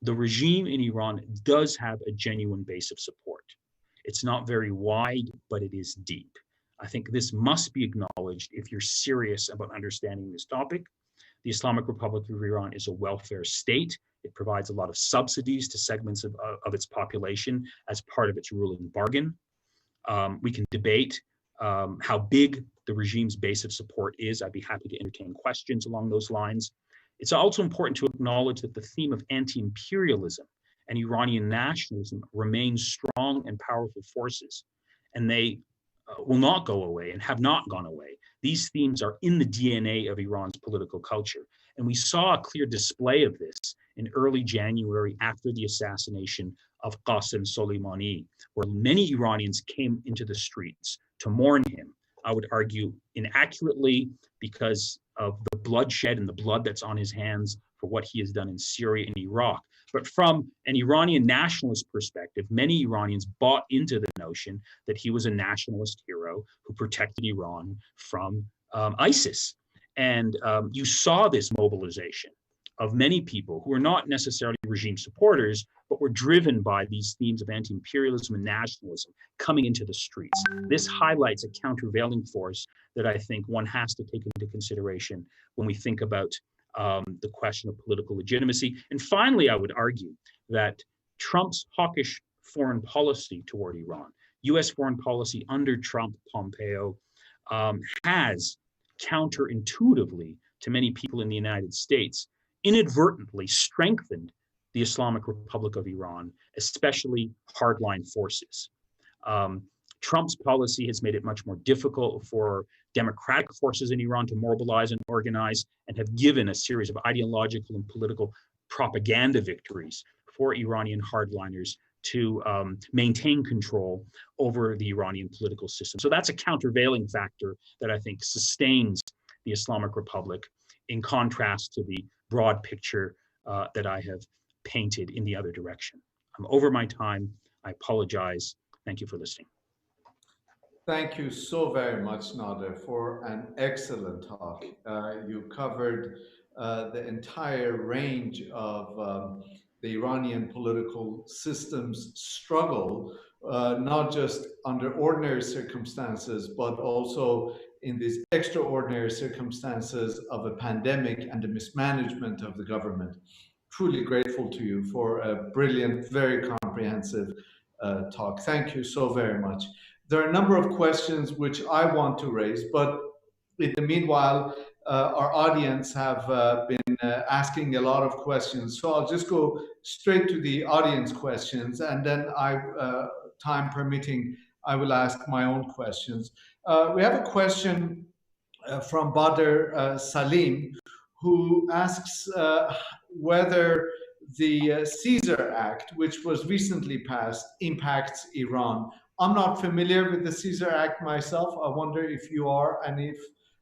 The regime in Iran does have a genuine base of support. It's not very wide, but it is deep. I think this must be acknowledged if you're serious about understanding this topic. The Islamic Republic of Iran is a welfare state. It provides a lot of subsidies to segments of its population as part of its ruling bargain. We can debate how big the regime's base of support is. I'd be happy to entertain questions along those lines. It's also important to acknowledge that the theme of anti-imperialism and Iranian nationalism remain strong and powerful forces, and they will not go away and have not gone away. These themes are in the DNA of Iran's political culture, and we saw a clear display of this in early January after the assassination of Qasem Soleimani, where many Iranians came into the streets to mourn him. I would argue inaccurately, because of the bloodshed and the blood that's on his hands for what he has done in Syria and Iraq. But from an Iranian nationalist perspective, many Iranians bought into the notion that he was a nationalist hero who protected Iran from ISIS. And you saw this mobilization of many people who were not necessarily regime supporters, but were driven by these themes of anti-imperialism and nationalism coming into the streets. This highlights a countervailing force that I think one has to take into consideration when we think about the question of political legitimacy. And finally, I would argue that Trump's hawkish foreign policy toward Iran, US foreign policy under Trump, Pompeo, has counterintuitively to many people in the United States inadvertently strengthened the Islamic Republic of Iran, especially hardline forces. Trump's policy has made it much more difficult for democratic forces in Iran to mobilize and organize, and have given a series of ideological and political propaganda victories for Iranian hardliners to maintain control over the Iranian political system. So that's a countervailing factor that I think sustains the Islamic Republic, in contrast to the broad picture that I have painted in the other direction. I'm over my time. I apologize. Thank you for listening. Thank you so very much, Nader, for an excellent talk. You covered the entire range of the Iranian political system's struggle, not just under ordinary circumstances, but also in these extraordinary circumstances of a pandemic and the mismanagement of the government. Truly grateful to you for a brilliant, very comprehensive talk. Thank you so very much. There are a number of questions which I want to raise, but in the meanwhile, our audience have been asking a lot of questions. So I'll just go straight to the audience questions, and then time permitting, I will ask my own questions. We have a question from Badr Salim, who asks whether the Caesar Act, which was recently passed, impacts Iran. I'm not familiar with the Caesar Act myself. I wonder if you are, and if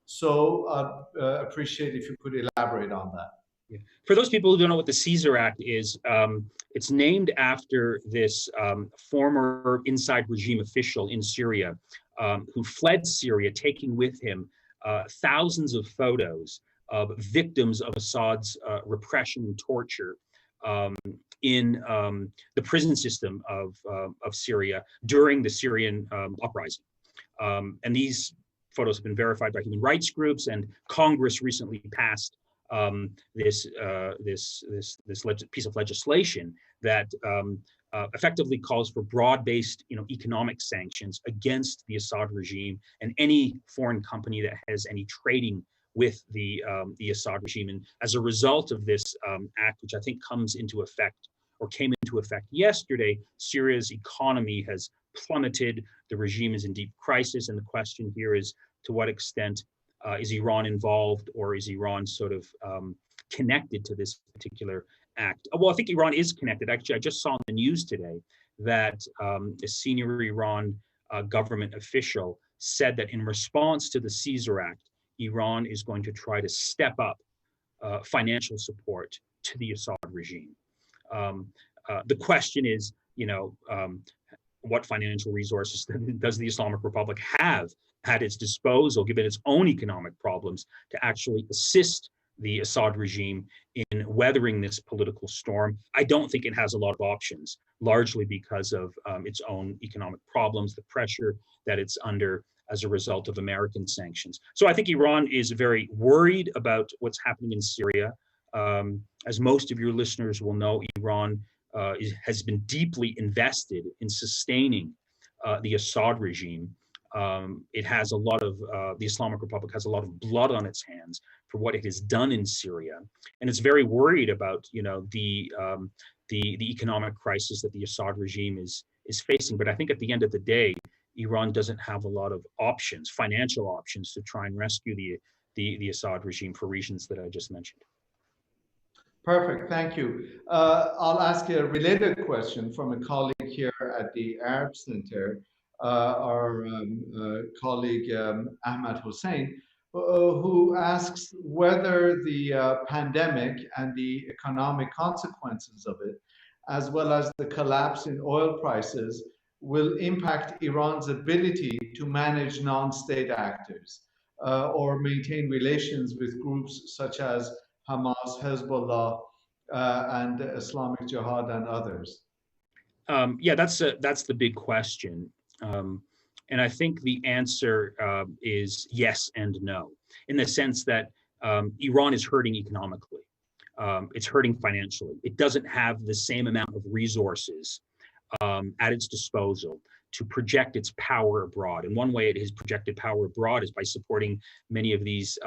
so, I'd appreciate if you could elaborate on that. Yeah. For those people who don't know what the Caesar Act is, it's named after this former inside regime official in Syria who fled Syria, taking with him thousands of photos of victims of Assad's repression and torture in the prison system of Syria during the Syrian uprising. And these photos have been verified by human rights groups, and Congress recently passed this piece of legislation that effectively calls for broad-based, economic sanctions against the Assad regime and any foreign company that has any trading with the Assad regime. And as a result of this act, which I think comes into effect or came into effect yesterday, Syria's economy has plummeted. The regime is in deep crisis, and the question here is, to what extent is Iran involved, or is Iran sort of connected to this particular act? Well, I think Iran is connected. Actually, I just saw on the news today that a senior Iran government official said that in response to the Caesar Act, Iran is going to try to step up financial support to the Assad regime. The question is, what financial resources does the Islamic Republic have at its disposal, given its own economic problems, to actually assist the Assad regime in weathering this political storm? I don't think it has a lot of options, largely because of its own economic problems, the pressure that it's under as a result of American sanctions. So I think Iran is very worried about what's happening in Syria. As most of your listeners will know, Iran has been deeply invested in sustaining the Assad regime. It has a lot of, the Islamic Republic has a lot of blood on its hands for what it has done in Syria. And it's very worried about, the economic crisis that the Assad regime is facing. But I think at the end of the day, Iran doesn't have a lot of options, financial options, to try and rescue the Assad regime for reasons that I just mentioned. Perfect, thank you. I'll ask a related question from a colleague here at the Arab Center, our colleague Ahmad Hussein, who asks whether the pandemic and the economic consequences of it, as well as the collapse in oil prices, will impact Iran's ability to manage non-state actors or maintain relations with groups such as Hamas, Hezbollah, and Islamic Jihad and others? Yeah, that's the big question. And I think the answer is yes and no, in the sense that Iran is hurting economically. It's hurting financially. It doesn't have the same amount of resources at its disposal to project its power abroad. And one way it has projected power abroad is by supporting many of these,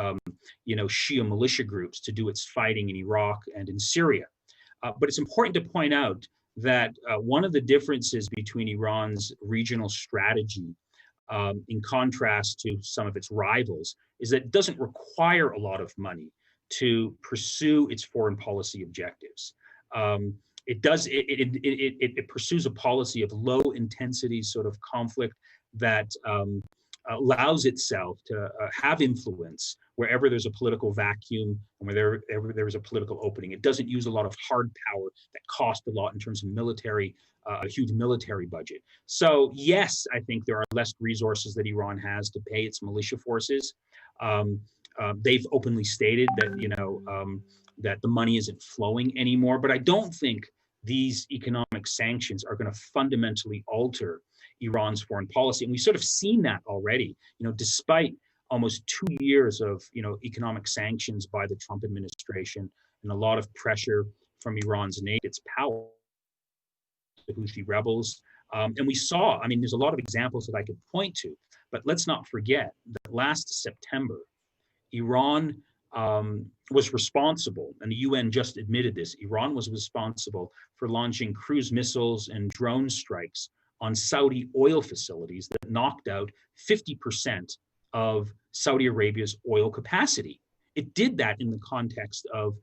Shia militia groups to do its fighting in Iraq and in Syria. But it's important to point out that one of the differences between Iran's regional strategy, in contrast to some of its rivals, is that it doesn't require a lot of money to pursue its foreign policy objectives. It pursues a policy of low intensity sort of conflict that allows itself to have influence wherever there's a political vacuum and wherever there is a political opening. It doesn't use a lot of hard power that cost a lot in terms of a huge military budget. So yes, I think there are less resources that Iran has to pay its militia forces. They've openly stated that, that the money isn't flowing anymore, but I don't think these economic sanctions are going to fundamentally alter Iran's foreign policy. And we've sort of seen that already, despite almost 2 years of, economic sanctions by the Trump administration and a lot of pressure from Iran's neighbors, its power, the Houthi rebels. And we saw, there's a lot of examples that I could point to, but let's not forget that last September, Iran was responsible, and the UN just admitted this, Iran was responsible for launching cruise missiles and drone strikes on Saudi oil facilities that knocked out 50% of Saudi Arabia's oil capacity. It did that in the context of,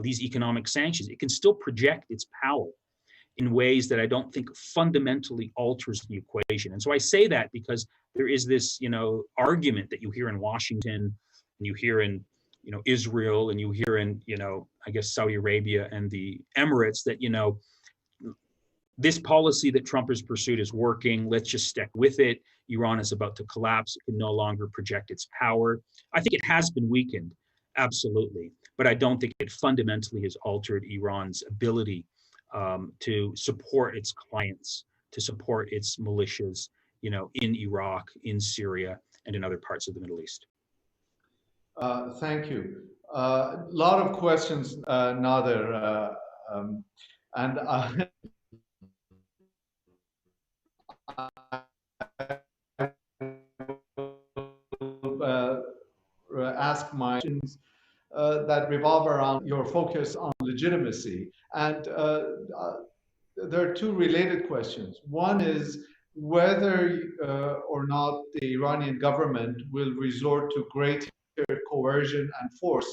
these economic sanctions. It can still project its power in ways that I don't think fundamentally alters the equation. And so I say that because there is this, argument that you hear in Washington and you hear in, Israel, and you hear in, I guess Saudi Arabia and the Emirates that, this policy that Trump has pursued is working. Let's just stick with it. Iran is about to collapse. It can no longer project its power. I think it has been weakened, absolutely. But I don't think it fundamentally has altered Iran's ability to support its clients, to support its militias, in Iraq, in Syria, and in other parts of the Middle East. Thank you. A lot of questions, Nader, and ask my questions that revolve around your focus on legitimacy. And there are two related questions. One is whether or not the Iranian government will resort to greater coercion and force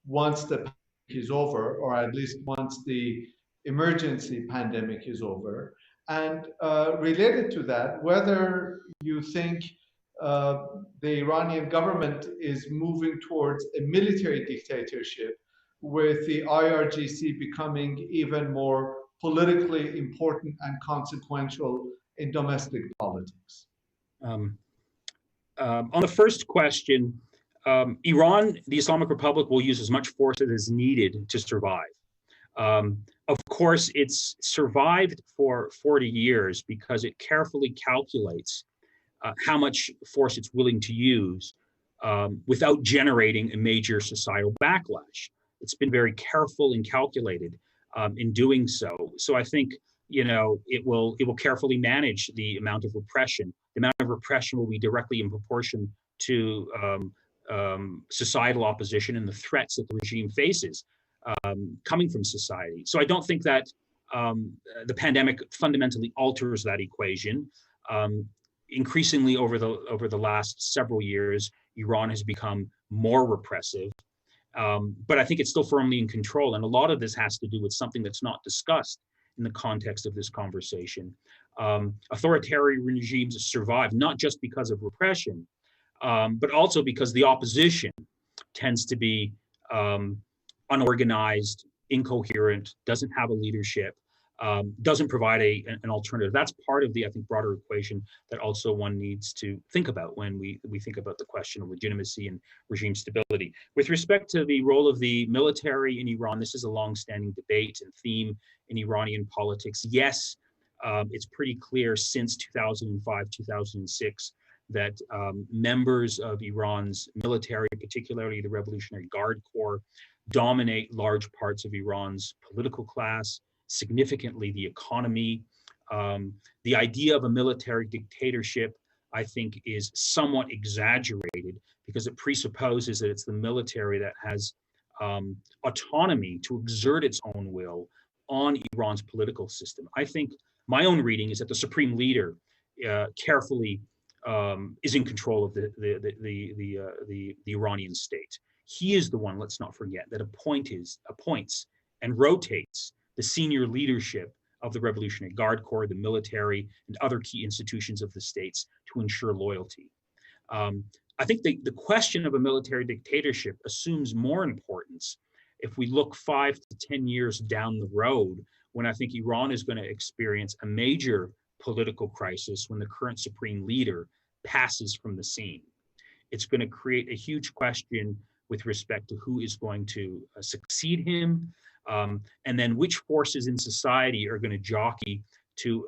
once the pandemic is over, or at least once the emergency pandemic is over. And related to that, whether you think the Iranian government is moving towards a military dictatorship, with the IRGC becoming even more politically important and consequential in domestic politics. On the first question, Iran, the Islamic Republic, will use as much force as is needed to survive. Of course, it's survived for 40 years because it carefully calculates how much force it's willing to use without generating a major societal backlash. It's been very careful and calculated in doing so. So I think, it will carefully manage the amount of repression. The amount of repression will be directly in proportion to societal opposition and the threats that the regime faces coming from society. So I don't think that the pandemic fundamentally alters that equation. Increasingly over the last several years, Iran has become more repressive, but I think it's still firmly in control. And a lot of this has to do with something that's not discussed in the context of this conversation. Authoritarian regimes survive not just because of repression, but also because the opposition tends to be unorganized, incoherent, doesn't have a leadership, doesn't provide an alternative. That's part of the, I think, broader equation that also one needs to think about when we think about the question of legitimacy and regime stability. With respect to the role of the military in Iran, this is a long-standing debate and theme in Iranian politics. Yes, it's pretty clear since 2005, 2006, that members of Iran's military, particularly the Revolutionary Guard Corps, dominate large parts of Iran's political class, significantly the economy. The idea of a military dictatorship, I think, is somewhat exaggerated because it presupposes that it's the military that has autonomy to exert its own will on Iran's political system. I think my own reading is that the supreme leader carefully is in control of the Iranian state. He is the one, let's not forget, that appoints and rotates the senior leadership of the Revolutionary Guard Corps, the military, and other key institutions of the states to ensure loyalty. I think the question of a military dictatorship assumes more importance if we look 5 to 10 years down the road, when I think Iran is going to experience a major political crisis when the current supreme leader passes from the scene. It's going to create a huge question with respect to who is going to succeed him, and then which forces in society are going to jockey to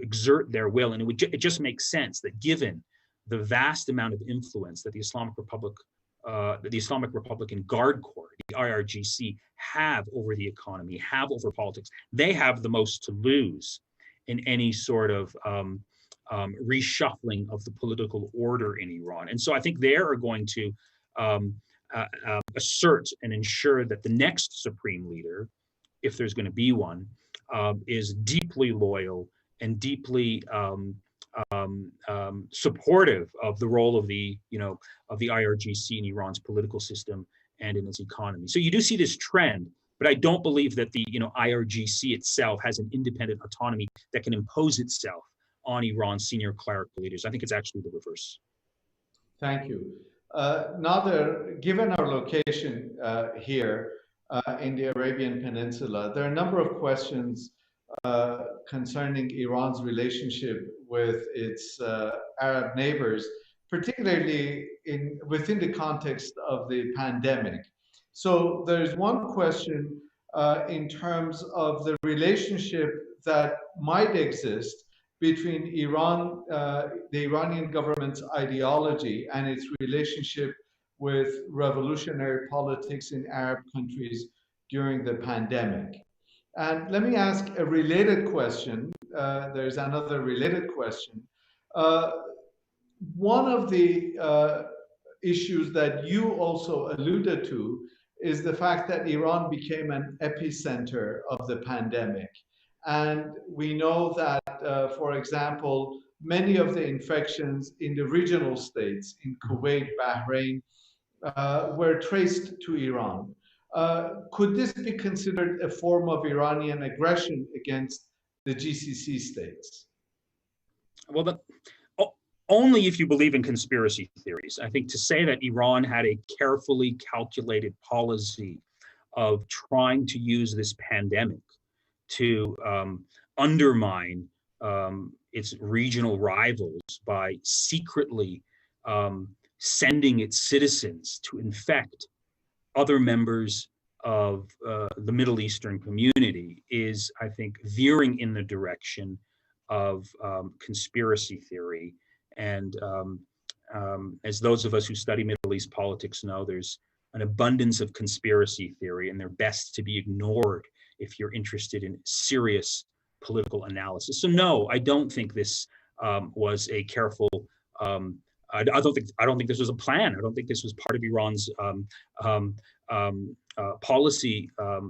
exert their will. And it just makes sense that given the vast amount of influence that the Islamic Republican Guard Corps, the IRGC, have over the economy, have over politics, they have the most to lose in any sort of reshuffling of the political order in Iran. And so I think they are going to assert and ensure that the next supreme leader, if there's going to be one, is deeply loyal and deeply supportive of the role of the IRGC in Iran's political system and in its economy. So you do see this trend, but I don't believe that the IRGC itself has an independent autonomy that can impose itself on Iran's senior clerical leaders. I think it's actually the reverse. Thank you. Nader, given our location here in the Arabian Peninsula, there are a number of questions concerning Iran's relationship with its Arab neighbors, particularly within the context of the pandemic. So there's one question in terms of the relationship that might exist between Iran, the Iranian government's ideology and its relationship with revolutionary politics in Arab countries during the pandemic. And let me ask a related question. There's another related question. Uh, One of the issues that you also alluded to is the fact that Iran became an epicenter of the pandemic. And we know that, for example, many of the infections in the regional states, in Kuwait, Bahrain, were traced to Iran. Could this be considered a form of Iranian aggression against the GCC states? Well, only if you believe in conspiracy theories. I think to say that Iran had a carefully calculated policy of trying to use this pandemic to undermine its regional rivals by secretly sending its citizens to infect other members of the Middle Eastern community is, I think, veering in the direction of conspiracy theory. And as those of us who study Middle East politics know, there's an abundance of conspiracy theory, and they're best to be ignored if you're interested in serious political analysis. So no, I don't think this was a careful. I don't think this was a plan. I don't think this was part of Iran's policy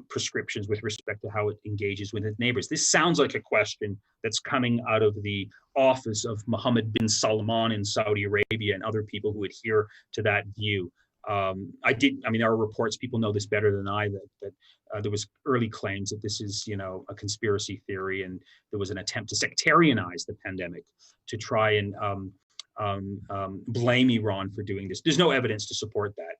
prescriptions with respect to how it engages with its neighbors. This sounds like a question that's coming out of the office of Mohammed bin Salman in Saudi Arabia and other people who adhere to that view. There are reports, people know this better than I, that there was early claims that this is, a conspiracy theory, and there was an attempt to sectarianize the pandemic to try and blame Iran for doing this. There's no evidence to support that.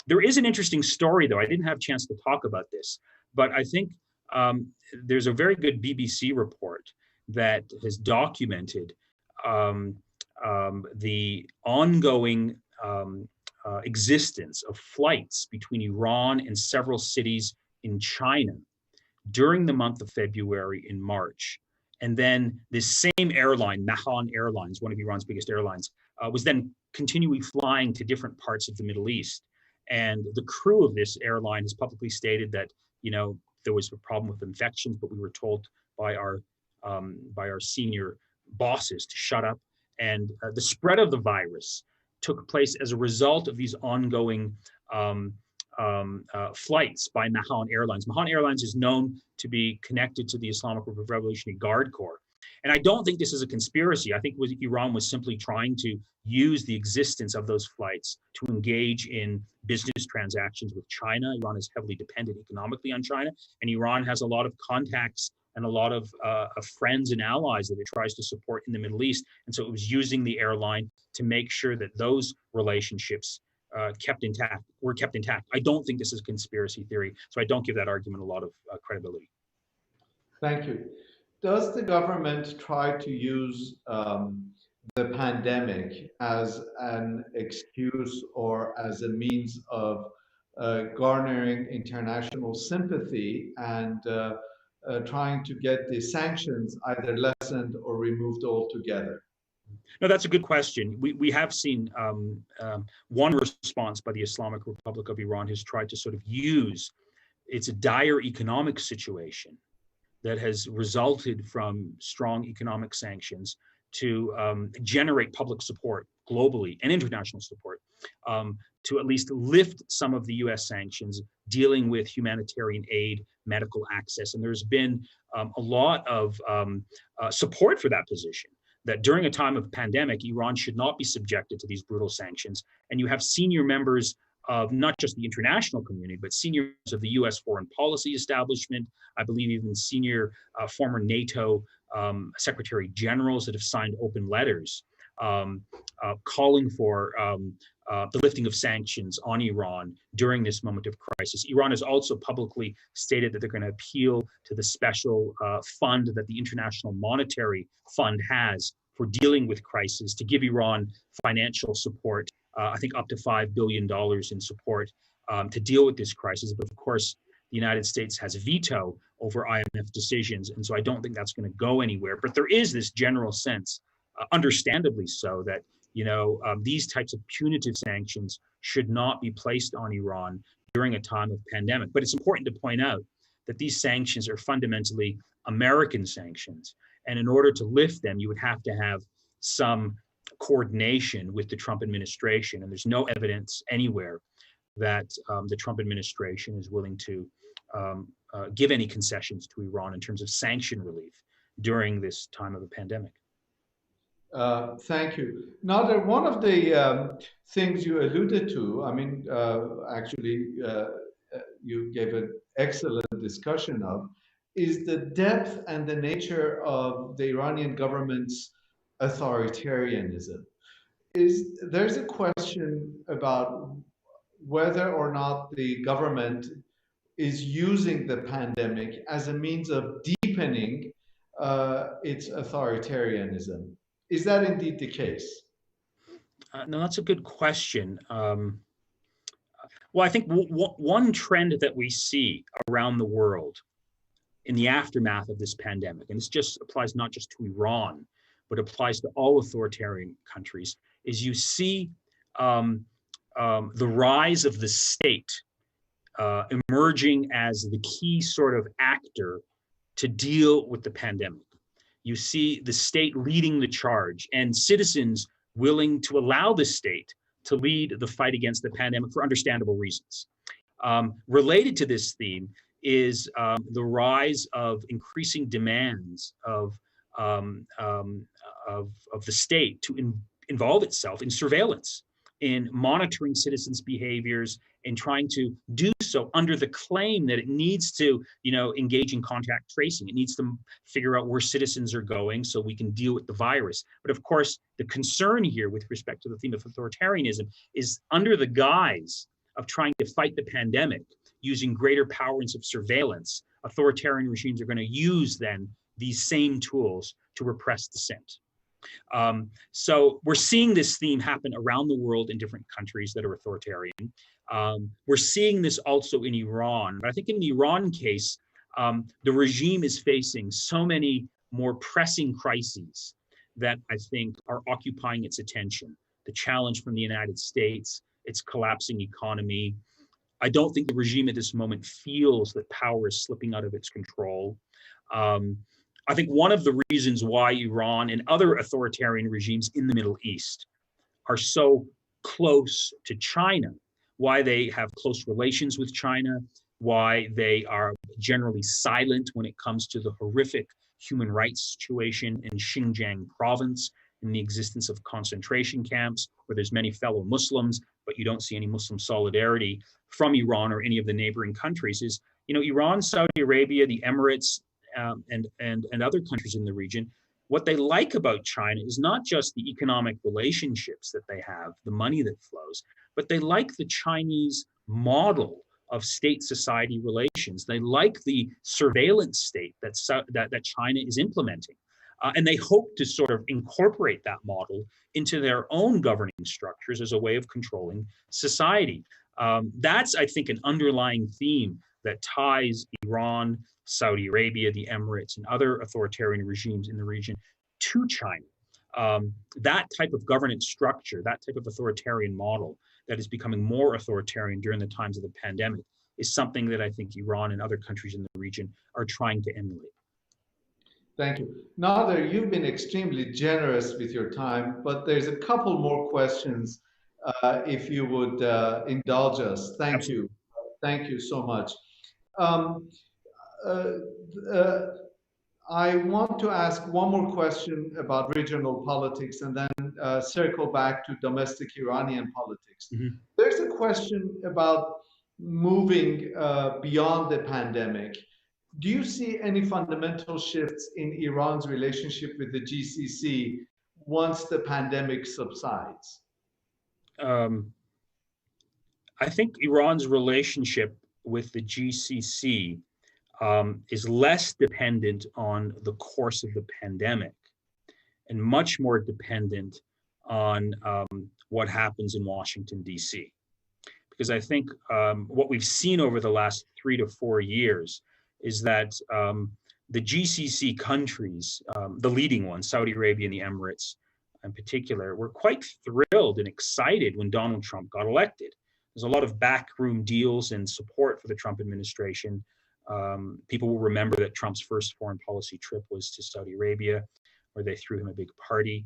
There is an interesting story, though. I didn't have a chance to talk about this, but I think there's a very good BBC report that has documented the ongoing existence of flights between Iran and several cities in China during the month of February and March. And then this same airline, Mahan Airlines, one of Iran's biggest airlines, was then continually flying to different parts of the Middle East. And the crew of this airline has publicly stated that, there was a problem with infections, but we were told by our senior bosses to shut up. And the spread of the virus took place as a result of these ongoing flights by Mahan Airlines. Mahan Airlines is known to be connected to the Islamic Revolutionary Guard Corps. And I don't think this is a conspiracy. I think Iran was simply trying to use the existence of those flights to engage in business transactions with China. Iran is heavily dependent economically on China, and Iran has a lot of contacts and a lot of friends and allies that it tries to support in the Middle East. And so it was using the airline to make sure that those relationships were kept intact. I don't think this is a conspiracy theory, so I don't give that argument a lot of credibility. Thank you. Does the government try to use the pandemic as an excuse or as a means of garnering international sympathy and trying to get the sanctions either lessened or removed altogether? No, that's a good question. We have seen one response by the Islamic Republic of Iran has tried to sort of use its dire economic situation that has resulted from strong economic sanctions to generate public support globally and international support to at least lift some of the US sanctions dealing with humanitarian aid, medical access. And there's been a lot of support for that position, that during a time of pandemic, Iran should not be subjected to these brutal sanctions. And you have senior members of not just the international community, but senior members of the US foreign policy establishment, I believe even senior former NATO secretary generals that have signed open letters calling for the lifting of sanctions on Iran during this moment of crisis. Iran has also publicly stated that they're going to appeal to the special fund that the International Monetary Fund has for dealing with crisis to give Iran financial support, I think up to $5 billion in support to deal with this crisis. But of course, the United States has a veto over IMF decisions, and so I don't think that's going to go anywhere. But there is this general sense, understandably so, that these types of punitive sanctions should not be placed on Iran during a time of pandemic. But it's important to point out that these sanctions are fundamentally American sanctions. And in order to lift them, you would have to have some coordination with the Trump administration. And there's no evidence anywhere that the Trump administration is willing to give any concessions to Iran in terms of sanction relief during this time of a pandemic. Thank you. Nader, one of the things you alluded to, you gave an excellent discussion of, is the depth and the nature of the Iranian government's authoritarianism. There's a question about whether or not the government is using the pandemic as a means of deepening its authoritarianism. Is that indeed the case? No, that's a good question. Well, I think one trend that we see around the world in the aftermath of this pandemic, and this just applies not just to Iran, but applies to all authoritarian countries, is you see the rise of the state emerging as the key sort of actor to deal with the pandemic. You see the state leading the charge and citizens willing to allow the state to lead the fight against the pandemic for understandable reasons. Related to this theme is the rise of increasing demands of the state to involve itself in surveillance, in monitoring citizens' behaviors, and trying to do so under the claim that it needs to, engage in contact tracing. It needs to figure out where citizens are going so we can deal with the virus. But of course, the concern here with respect to the theme of authoritarianism is under the guise of trying to fight the pandemic using greater powers of surveillance, authoritarian regimes are going to use then these same tools to repress dissent. So we're seeing this theme happen around the world in different countries that are authoritarian. We're seeing this also in Iran, but I think in the Iran case, the regime is facing so many more pressing crises that I think are occupying its attention. The challenge from the United States, its collapsing economy. I don't think the regime at this moment feels that power is slipping out of its control. I think one of the reasons why Iran and other authoritarian regimes in the Middle East are so close to China, why they have close relations with China, why they are generally silent when it comes to the horrific human rights situation in Xinjiang province, in the existence of concentration camps where there's many fellow Muslims, but you don't see any Muslim solidarity from Iran or any of the neighboring countries, is, Iran, Saudi Arabia, the Emirates, and other countries in the region, what they like about China is not just the economic relationships that they have, the money that flows, but they like the Chinese model of state-society relations. They like the surveillance state that China is implementing. And they hope to sort of incorporate that model into their own governing structures as a way of controlling society. That's, I think, an underlying theme that ties Iran, Saudi Arabia, the Emirates, and other authoritarian regimes in the region to China. That type of governance structure, that type of authoritarian model that is becoming more authoritarian during the times of the pandemic is something that I think Iran and other countries in the region are trying to emulate. Thank you. Nader, you've been extremely generous with your time, but there's a couple more questions if you would indulge us. Thank Absolutely. you. Thank you so much. I want to ask one more question about regional politics and then circle back to domestic Iranian politics. Mm-hmm. There's a question about moving beyond the pandemic. Do you see any fundamental shifts in Iran's relationship with the GCC once the pandemic subsides? I think Iran's relationship with the GCC is less dependent on the course of the pandemic and much more dependent on what happens in Washington, D.C. Because I think what we've seen over the last 3 to 4 years is that the GCC countries, the leading ones, Saudi Arabia and the Emirates in particular, were quite thrilled and excited when Donald Trump got elected. There's a lot of backroom deals and support for the Trump administration. People will remember that Trump's first foreign policy trip was to Saudi Arabia, where they threw him a big party.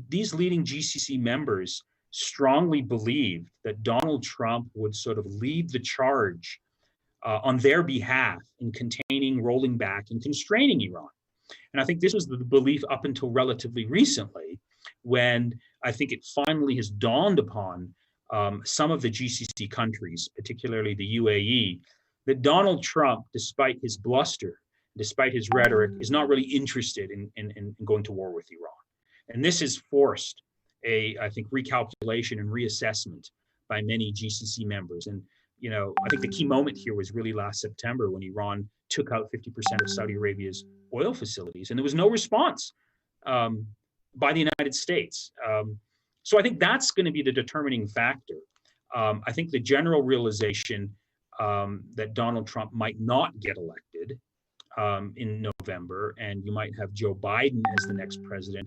These leading GCC members strongly believed that Donald Trump would sort of lead the charge on their behalf in containing, rolling back, and constraining Iran. And I think this was the belief up until relatively recently, when I think it finally has dawned upon some of the GCC countries, particularly the UAE, that Donald Trump, despite his bluster, despite his rhetoric, is not really interested in going to war with Iran. And this has forced I think, recalculation and reassessment by many GCC members. And, I think the key moment here was really last September when Iran took out 50% of Saudi Arabia's oil facilities, and there was no response by the United States. So I think that's going to be the determining factor. I think the general realization that Donald Trump might not get elected in November, and you might have Joe Biden as the next president,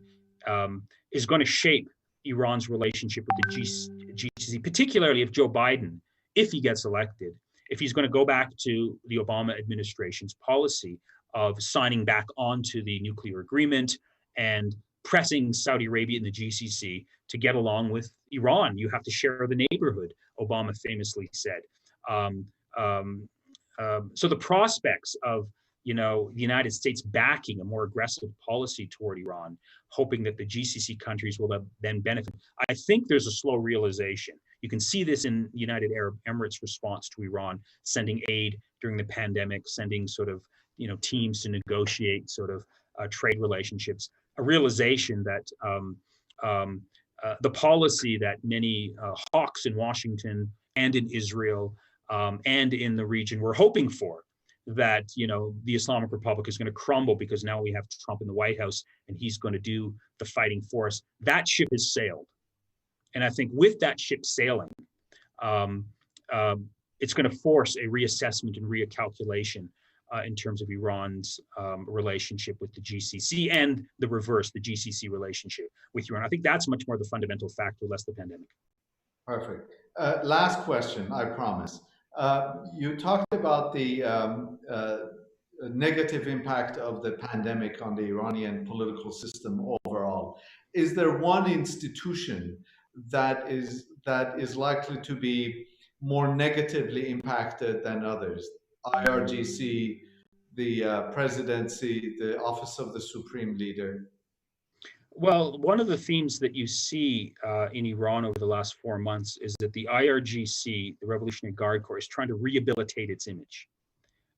is going to shape Iran's relationship with the GCC, particularly if Joe Biden, if he gets elected, if he's going to go back to the Obama administration's policy of signing back onto the nuclear agreement and pressing Saudi Arabia and the GCC to get along with Iran. You have to share the neighborhood, Obama famously said. So the prospects of the United States backing a more aggressive policy toward Iran, hoping that the GCC countries will then benefit. I think there's a slow realization. You can see this in United Arab Emirates' response to Iran, sending aid during the pandemic, sending sort of teams to negotiate sort of trade relationships. A realization that the policy that many hawks in Washington and in Israel and in the region were hoping for, that the Islamic Republic is going to crumble because now we have Trump in the White House and he's going to do the fighting for us. That ship has sailed, and I think with that ship sailing, it's going to force a reassessment and recalculation in terms of Iran's relationship with the GCC, and the reverse, the GCC relationship with Iran. I think that's much more the fundamental factor, less the pandemic. Perfect. Last question, I promise. You talked about the negative impact of the pandemic on the Iranian political system overall. Is there one institution that is likely to be more negatively impacted than others? IRGC, the presidency, the office of the supreme leader? Well, one of the themes that you see in Iran over the last 4 months is that the IRGC, the Revolutionary Guard Corps, is trying to rehabilitate its image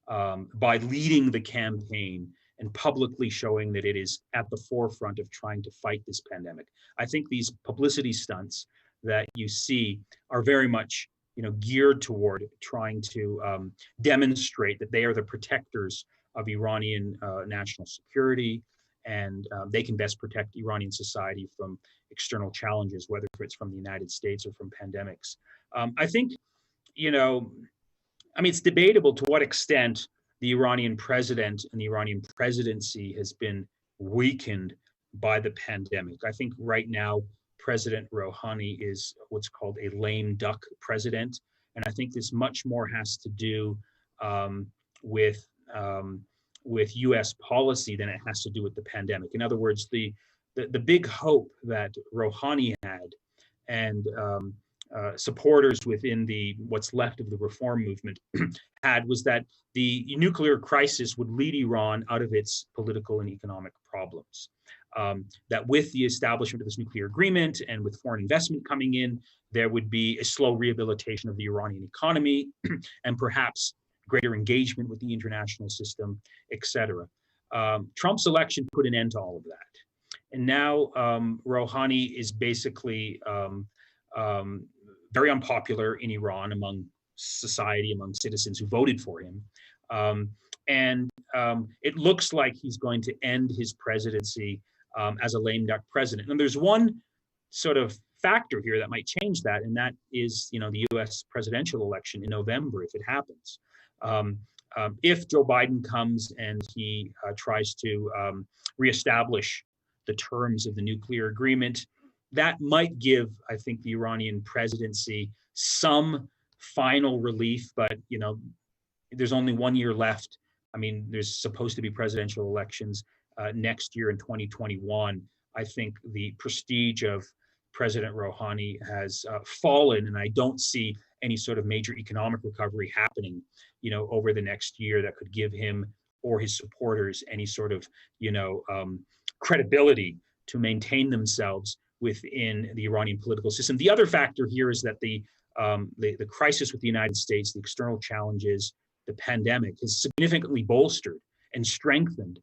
by leading the campaign and publicly showing that it is at the forefront of trying to fight this pandemic. I think these publicity stunts that you see are very much geared toward trying to demonstrate that they are the protectors of Iranian national security, and they can best protect Iranian society from external challenges, whether it's from the United States or from pandemics. I think, it's debatable to what extent the Iranian president and the Iranian presidency has been weakened by the pandemic. I think right now, President Rouhani is what's called a lame duck president. And I think this much more has to do with U.S. policy than it has to do with the pandemic. In other words, the big hope that Rouhani had and supporters within what's left of the reform movement had was that the nuclear crisis would lead Iran out of its political and economic problems. That with the establishment of this nuclear agreement and with foreign investment coming in, there would be a slow rehabilitation of the Iranian economy and perhaps greater engagement with the international system, et cetera. Trump's election put an end to all of that. And now Rouhani is basically very unpopular in Iran among society, among citizens who voted for him. And it looks like he's going to end his presidency as a lame duck president. And there's one sort of factor here that might change that, and that is, the U.S. presidential election in November, if it happens. If Joe Biden comes and he tries to reestablish the terms of the nuclear agreement, that might give, I think, the Iranian presidency some final relief. But there's only 1 year left. I mean, there's supposed to be presidential elections next year in 2021. I think the prestige of President Rouhani has fallen, and I don't see any sort of major economic recovery happening, over the next year that could give him or his supporters any sort of, credibility to maintain themselves within the Iranian political system. The other factor here is that the crisis with the United States, the external challenges, the pandemic, has significantly bolstered and strengthened,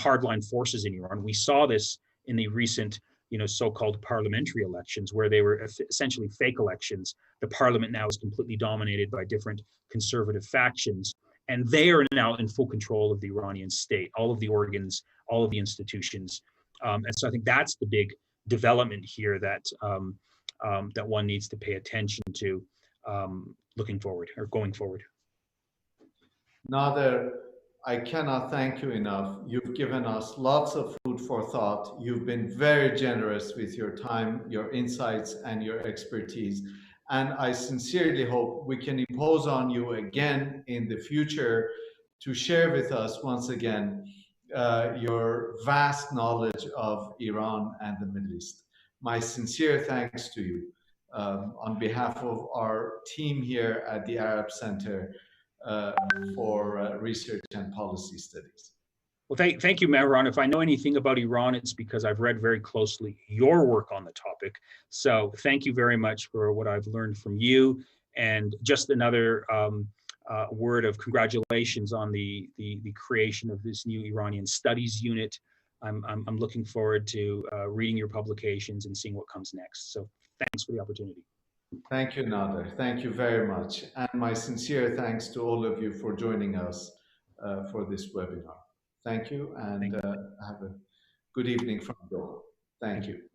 hardline forces in Iran. We saw this in the recent, so-called parliamentary elections, where they were essentially fake elections. The parliament now is completely dominated by different conservative factions, and they are now in full control of the Iranian state, all of the organs, all of the institutions. And so I think that's the big development here that that one needs to pay attention to looking forward or going forward. Nader, I cannot thank you enough. You've given us lots of food for thought. You've been very generous with your time, your insights, and your expertise. And I sincerely hope we can impose on you again in the future to share with us once again your vast knowledge of Iran and the Middle East. My sincere thanks to you on behalf of our team here at the Arab Center for Research and Policy Studies. Well, thank you, Mehran. If I know anything about Iran, it's because I've read very closely your work on the topic. So thank you very much for what I've learned from you. And just another word of congratulations on the creation of this new Iranian Studies unit. I'm looking forward to reading your publications and seeing what comes next. So thanks for the opportunity. Thank you, Nader. Thank you very much. And my sincere thanks to all of you for joining us for this webinar. Thank you, and have a good evening from Doha. Thank you.